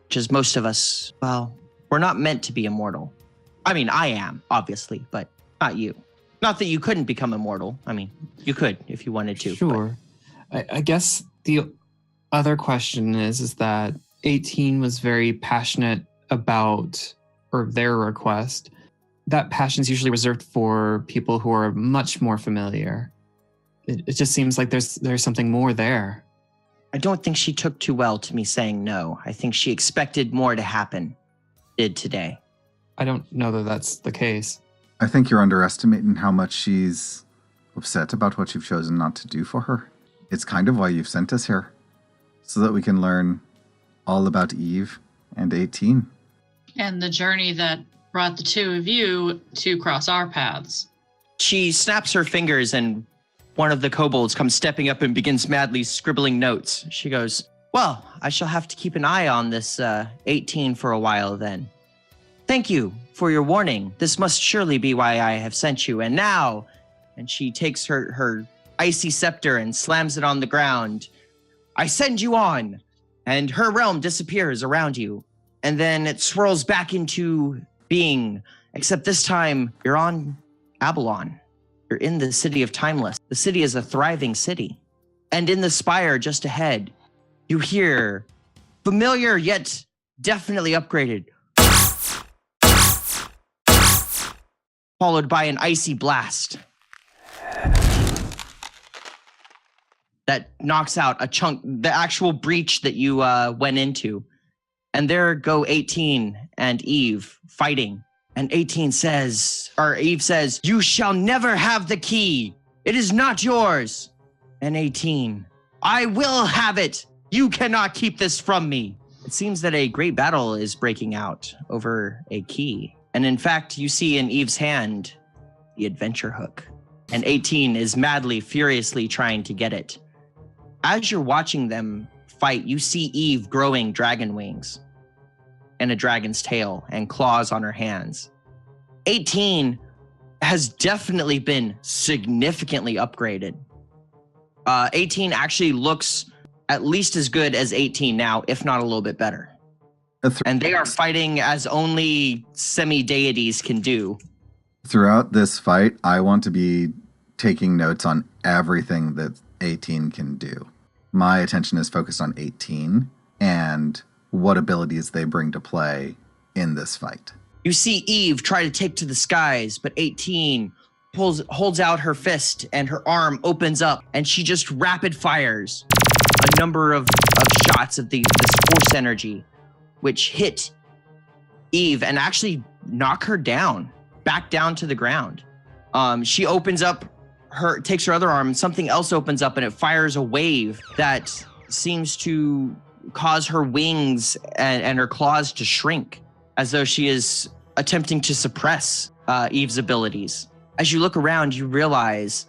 which is most of us, well, we're not meant to be immortal. I mean, I am, obviously, but not you. Not that you couldn't become immortal. I mean, you could if you wanted to. Sure. I guess the other question is that 18 was very passionate about, or their request. That passion is usually reserved for people who are much more familiar. It just seems like there's something more there. I don't think she took too well to me saying no. I think she expected more to happen. Did today. I don't know that that's the case. I think you're underestimating how much she's upset about what you've chosen not to do for her. It's kind of why you've sent us here, so that we can learn all about Eve and 18. And the journey that brought the two of you to cross our paths. She snaps her fingers and one of the kobolds comes stepping up and begins madly scribbling notes. She goes, "Well, I shall have to keep an eye on this 18 for a while then. Thank you for your warning. This must surely be why I have sent you. And now," and she takes her icy scepter and slams it on the ground, "I send you on." And her realm disappears around you. And then it swirls back into being, except this time you're on Abalon. You're in the city of Timeless. The city is a thriving city. And in the spire just ahead, you hear familiar yet definitely upgraded, followed by an icy blast that knocks out a chunk, the actual breach that you went into. And there go 18 and Eve fighting. And Eve says, "You shall never have the key. It is not yours." And 18, "I will have it. You cannot keep this from me." It seems that a great battle is breaking out over a key. And in fact, you see in Eve's hand the adventure hook. And 18 is madly, furiously trying to get it. As you're watching them fight, you see Eve growing dragon wings and a dragon's tail and claws on her hands. 18 has definitely been significantly upgraded. 18 actually looks at least as good as 18 now, if not a little bit better. And they are fighting as only semi-deities can do. Throughout this fight, I want to be taking notes on everything that 18 can do. My attention is focused on 18 and what abilities they bring to play in this fight. You see Eve try to take to the skies, but 18 holds out her fist and her arm opens up and she just rapid fires a number of shots of this force energy, which hit Eve and actually knock her down, back down to the ground. She opens up takes her other arm and something else opens up and it fires a wave that seems to cause her wings and her claws to shrink, as though she is attempting to suppress Eve's abilities. As you look around, you realize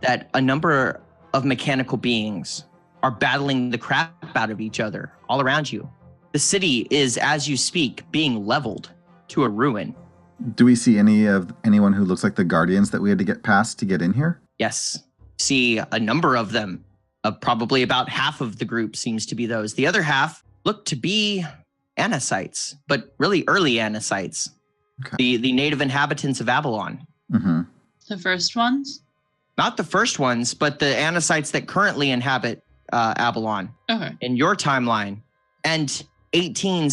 that a number of mechanical beings are battling the crap out of each other all around you. The city is, as you speak, being leveled to a ruin. Do we see anyone who looks like the Guardians that we had to get past to get in here? Yes. See a number of them. Probably about half of the group seems to be those. The other half look to be Anacytes, but really early Anacytes. Okay. The native inhabitants of Avalon. Mm-hmm. The first ones? Not the first ones, but the Anacytes that currently inhabit Avalon. Okay. In your timeline. And 18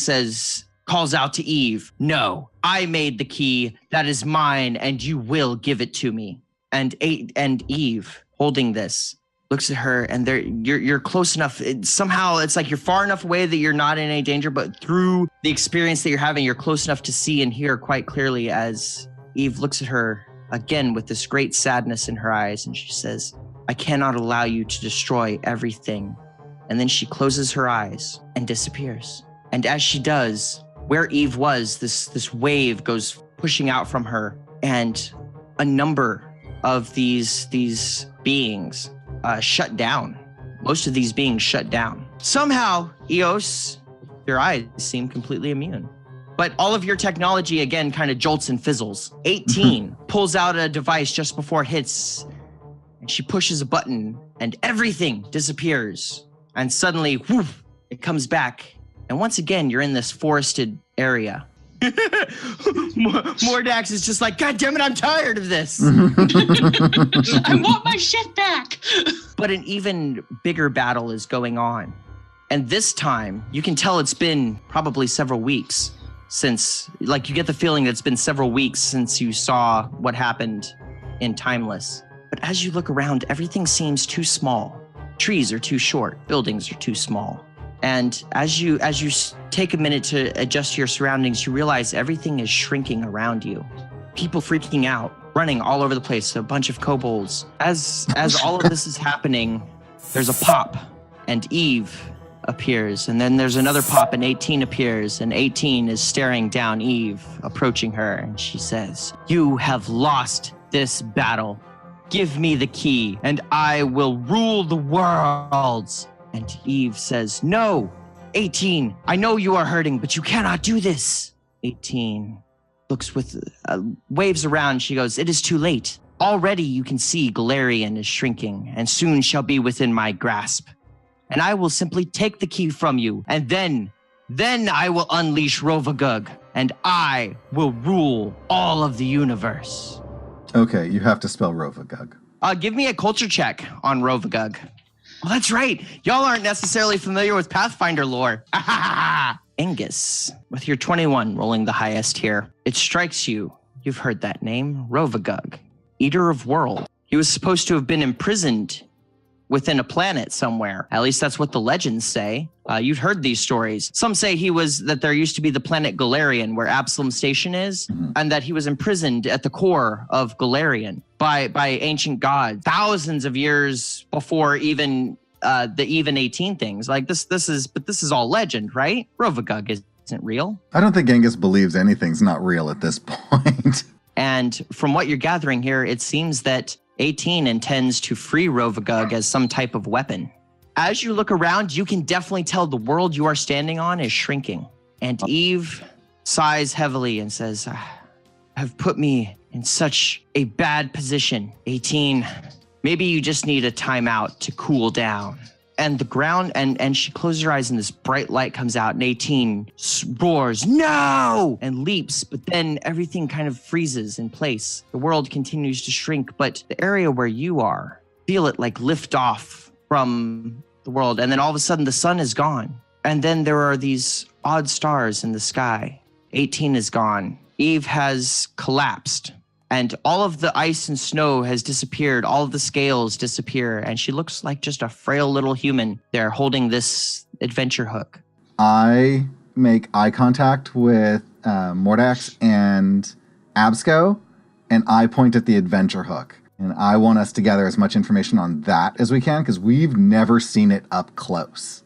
calls out to Eve, "No, I made the key. That is mine, and you will give it to me." And Eve, holding this, looks at her, and you're close enough. Somehow, it's like you're far enough away that you're not in any danger, but through the experience that you're having, you're close enough to see and hear quite clearly as Eve looks at her again with this great sadness in her eyes, and she says, "I cannot allow you to destroy everything." And then she closes her eyes and disappears. And as she does, where Eve was, this wave goes pushing out from her, and a number of these beings shut down. Most of these beings shut down. Somehow, Eos, your eyes seem completely immune. But all of your technology, again, kind of jolts and fizzles. 18 pulls out a device just before it hits, and she pushes a button, and everything disappears. And suddenly, whoof, it comes back. And once again, you're in this forested area. Mordax is just like, "God damn it, I'm tired of this." I want my shit back. But an even bigger battle is going on. And this time, you can tell it's been probably several weeks since, like, you get the feeling that it's been several weeks since you saw what happened in Timeless. But as you look around, everything seems too small. Trees are too short, buildings are too small. And as you take a minute to adjust to your surroundings, you realize everything is shrinking around you. People freaking out, running all over the place, a bunch of kobolds. As all of this is happening, there's a pop, and Eve appears, and then there's another pop, and 18 appears, and 18 is staring down Eve, approaching her, and she says, "You have lost this battle. Give me the key, and I will rule the worlds." And Eve says, "No, 18, I know you are hurting, but you cannot do this." 18 looks with waves around. She goes, "It is too late. Already you can see Galarian is shrinking and soon shall be within my grasp. And I will simply take the key from you, and then I will unleash Rovagug, and I will rule all of the universe." Okay, you have to spell Rovagug. Give me a culture check on Rovagug. Well, that's right. Y'all aren't necessarily familiar with Pathfinder lore. Angus, with your 21 rolling the highest here, it strikes you. You've heard that name, Rovagug, Eater of World. He was supposed to have been imprisoned within a planet somewhere. At least that's what the legends say. You've heard these stories. Some say that there used to be the planet Galarian where Absalom Station is, and that he was imprisoned at the core of Galarian by ancient gods thousands of years before even the even 18 things. Like this is all legend, right? Rovagug isn't real. I don't think Angus believes anything's not real at this point. And from what you're gathering here, it seems that 18 intends to free Rovagug as some type of weapon. As you look around, you can definitely tell the world you are standing on is shrinking. And Eve sighs heavily and says, have put me in such a bad position. 18, maybe you just need a timeout to cool down. And the ground, and she closes her eyes and this bright light comes out and 18 roars, no! And leaps, but then everything kind of freezes in place. The world continues to shrink, but the area where you are, feel it like lift off from the world. And then all of a sudden the sun is gone. And then there are these odd stars in the sky. 18 is gone. Eve has collapsed. And all of the ice and snow has disappeared. All of the scales disappear. And she looks like just a frail little human there holding this adventure hook. I make eye contact with Mordax and Absco, and I point at the adventure hook. And I want us to gather as much information on that as we can, because we've never seen it up close.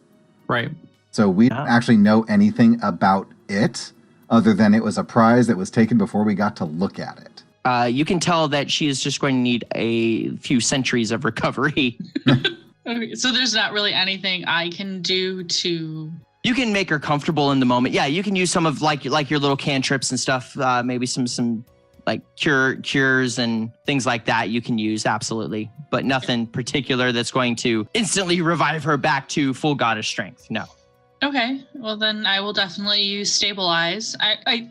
Right. So we don't actually know anything about it, other than it was a prize that was taken before we got to look at it. You can tell that she is just going to need a few centuries of recovery. Okay, so there's not really anything I can do to... You can make her comfortable in the moment. Yeah, you can use some of like your little cantrips and stuff. Maybe some like cures and things like that you can use, absolutely. But nothing particular that's going to instantly revive her back to full goddess strength. No. Okay, well then I will definitely use stabilize. I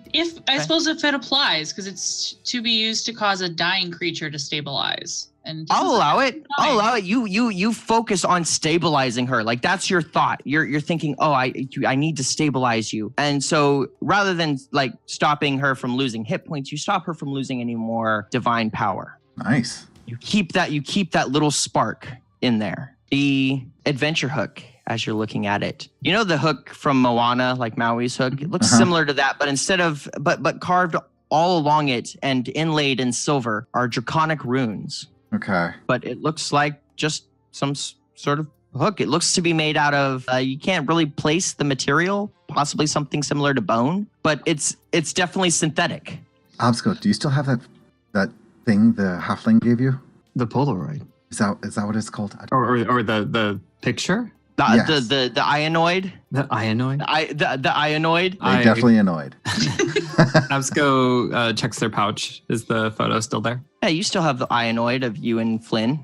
suppose if it applies, because it's to be used to cause a dying creature to stabilize. And I'll allow it. I'll allow it. You focus on stabilizing her. Like that's your thought. You're thinking, oh, I need to stabilize you. And so rather than like stopping her from losing hit points, you stop her from losing any more divine power. Nice. You keep that little spark in there. The adventure hook, as you're looking at it. You know the hook from Moana, like Maui's hook? It looks similar to that, but instead of but carved all along it and inlaid in silver are draconic runes. Okay. But it looks like just some sort of hook. It looks to be made out of you can't really place the material, possibly something similar to bone, but it's definitely synthetic. Absco, do you still have that thing the halfling gave you? The Polaroid. Is that what it's called? Or the picture? The ionoid? The ionoid? The ionoid? They definitely annoyed. Absco checks their pouch. Is the photo still there? Yeah, you still have the ionoid of you and Flynn.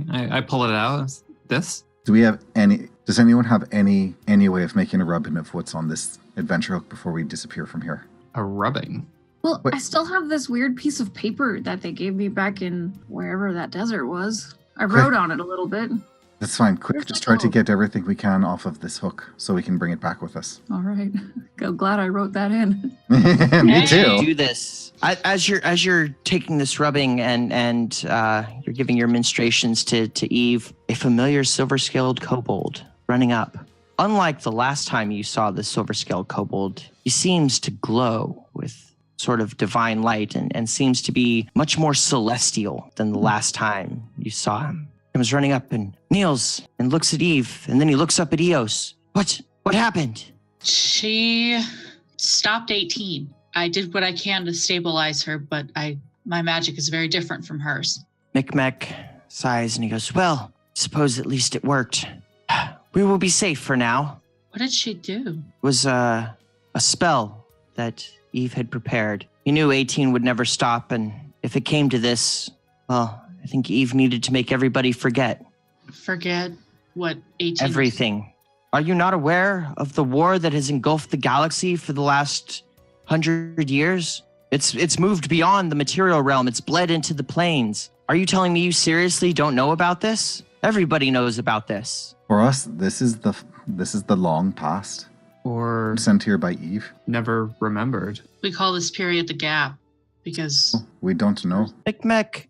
I pull it out. Does anyone have any way of making a rubbing of what's on this adventure hook before we disappear from here? A rubbing? Well, Wait. I still have this weird piece of paper that they gave me back in wherever that desert was. I wrote on it a little bit. That's fine. Quick, just try to get everything we can off of this hook so we can bring it back with us. All right. I'm glad I wrote that in. Me too. Do this as you're taking this rubbing and you're giving your ministrations to Eve. A familiar silver-scaled kobold running up. Unlike the last time you saw the silver-scaled kobold, he seems to glow with sort of divine light and seems to be much more celestial than the last time you saw him. Comes running up and kneels and looks at Eve, and then he looks up at Eos. What happened? She stopped 18. I did what I can to stabilize her, but my magic is very different from hers. Micmac sighs and he goes, well, suppose at least it worked. We will be safe for now. What did she do? It was a spell that Eve had prepared. He knew 18 would never stop, and if it came to this, well, I think Eve needed to make everybody forget. Forget what 18... Everything. Are you not aware of the war that has engulfed the galaxy for the last 100 years? It's moved beyond the material realm. It's bled into the planes. Are you telling me you seriously don't know about this? Everybody knows about this. For us, this is the long past. Or Sent here by Eve. never remembered. We call this period the gap because We don't know. Mech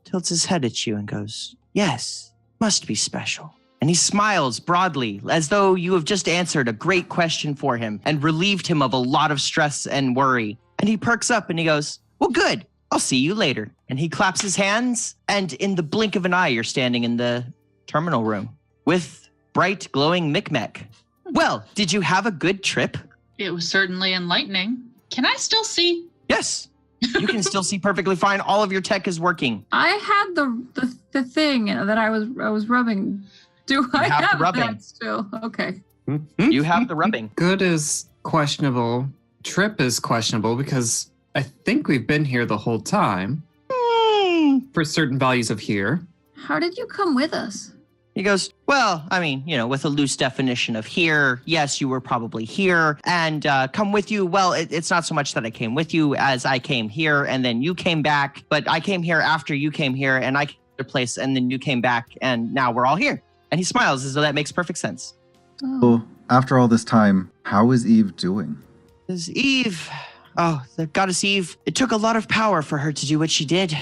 tilts his head at you and goes, yes, must be special. And he smiles broadly, as though you have just answered a great question for him and relieved him of a lot of stress and worry. And he perks up and he goes, well, good. I'll see you later. And he claps his hands, and in the blink of an eye, you're standing in the terminal room with bright, glowing Micmec. Well, did you have a good trip? it was certainly enlightening. Can I still see? Yes. You can still see perfectly fine. All of your tech is working. I had the thing that I was rubbing. Do I have the have rubbing. that still? Okay. You have the rubbing. Good is questionable. Trip is questionable because I think we've been here the whole time for certain values of here. How did you come with us? He goes, well, I mean, with a loose definition of here, yes, you were probably here. And come with you, well, it's not so much that I came with you as I came here and then you came back. But I came here after you came here and I came to the place and then you came back and now we're all here. And he smiles as though that makes perfect sense. So, after all this time, how is Eve doing? Says Eve, the goddess Eve, it took a lot of power for her to do what she did.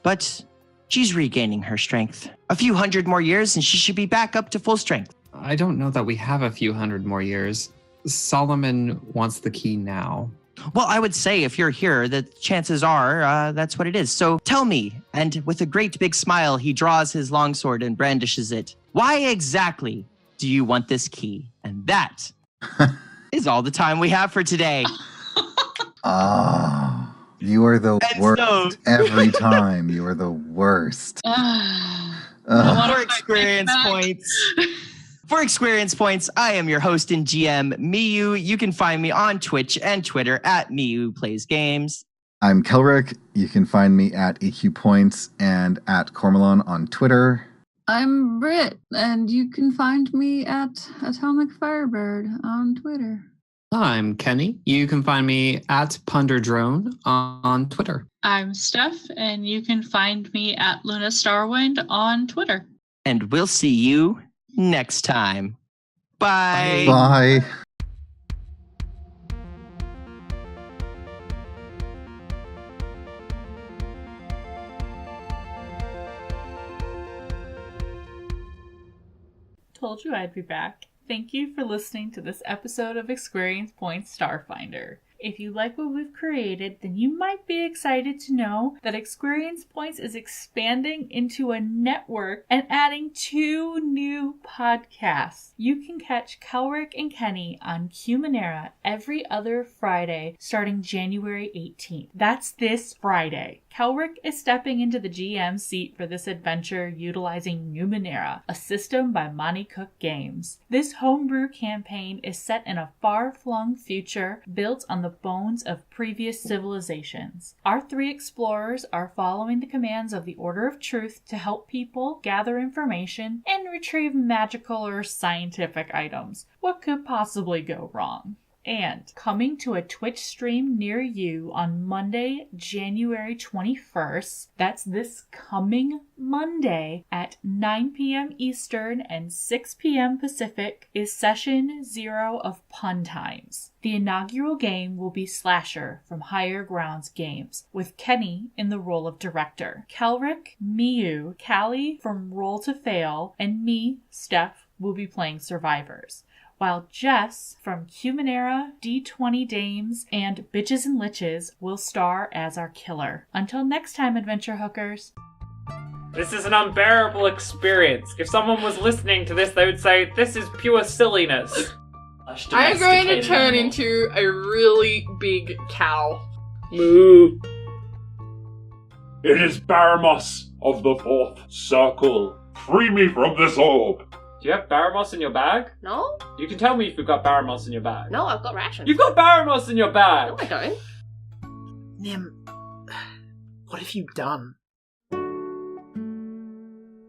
But she's regaining her strength. A few hundred more years and she should be back up to full strength. I don't know that we have a few hundred more years. Solomon wants the key now. Well, I would say if you're here, the chances are that's what it is. So tell me, and with a great big smile, he draws his longsword and brandishes it. Why exactly do you want this key? And that is all the time we have for today. Ah, you are the And worst so- every time. You are the worst. For experience points. For experience points, I am your host and GM, Miyu. You can find me on Twitch and Twitter at Miyu Plays Games. I'm Kelric. You can find me at EQPoints and at Cormelon on Twitter. I'm Britt, and you can find me at Atomic Firebird on Twitter. I'm Kenny. You can find me at Punderdrone on Twitter. I'm Steph, and you can find me at Luna Starwind on Twitter. And we'll see you next time. Bye. Bye. Told you I'd be back. Thank you for listening to this episode of ExQueeriencePoints Starfinder. If you like what we've created, then you might be excited to know that ExQueeriencePoints is expanding into a network and adding 2 new podcasts. You can catch Kelric and Kenny on Humanera every other Friday starting January 18th. That's this Friday. Kelric is stepping into the GM seat for this adventure utilizing Numenera, a system by Monty Cook Games. This homebrew campaign is set in a far-flung future built on the bones of previous civilizations. Our 3 explorers are following the commands of the Order of Truth to help people gather information and retrieve magical or scientific items. What could possibly go wrong? And coming to a Twitch stream near you on Monday, January 21st, that's this coming Monday at 9 p.m. Eastern and 6 p.m. Pacific, is Session 0 of Pun Times. The inaugural game will be Slasher from Higher Grounds Games, with Kenny in the role of director. Kelric, Miyu, Callie from Roll to Fail, and me, Steph, will be playing survivors, while Jess from Humanera, D20 Dames, and Bitches and Liches will star as our killer. Until next time, adventure hookers. This is an unbearable experience. If someone was listening to this, they would say, this is pure silliness. I'm going to turn into a really big cow. Moo. It is Baramos of the Fourth Circle. Free me from this orb. Do you have Baramos in your bag? No? You can tell me if you've got Baramos in your bag. No, I've got rations. You've got Baramos in your bag! No, I don't. Nim, what have you done?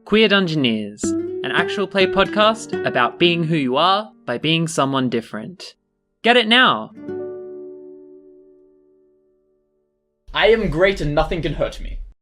Queer Dungeoneers, an actual play podcast about being who you are by being someone different. Get it now! I am great and nothing can hurt me.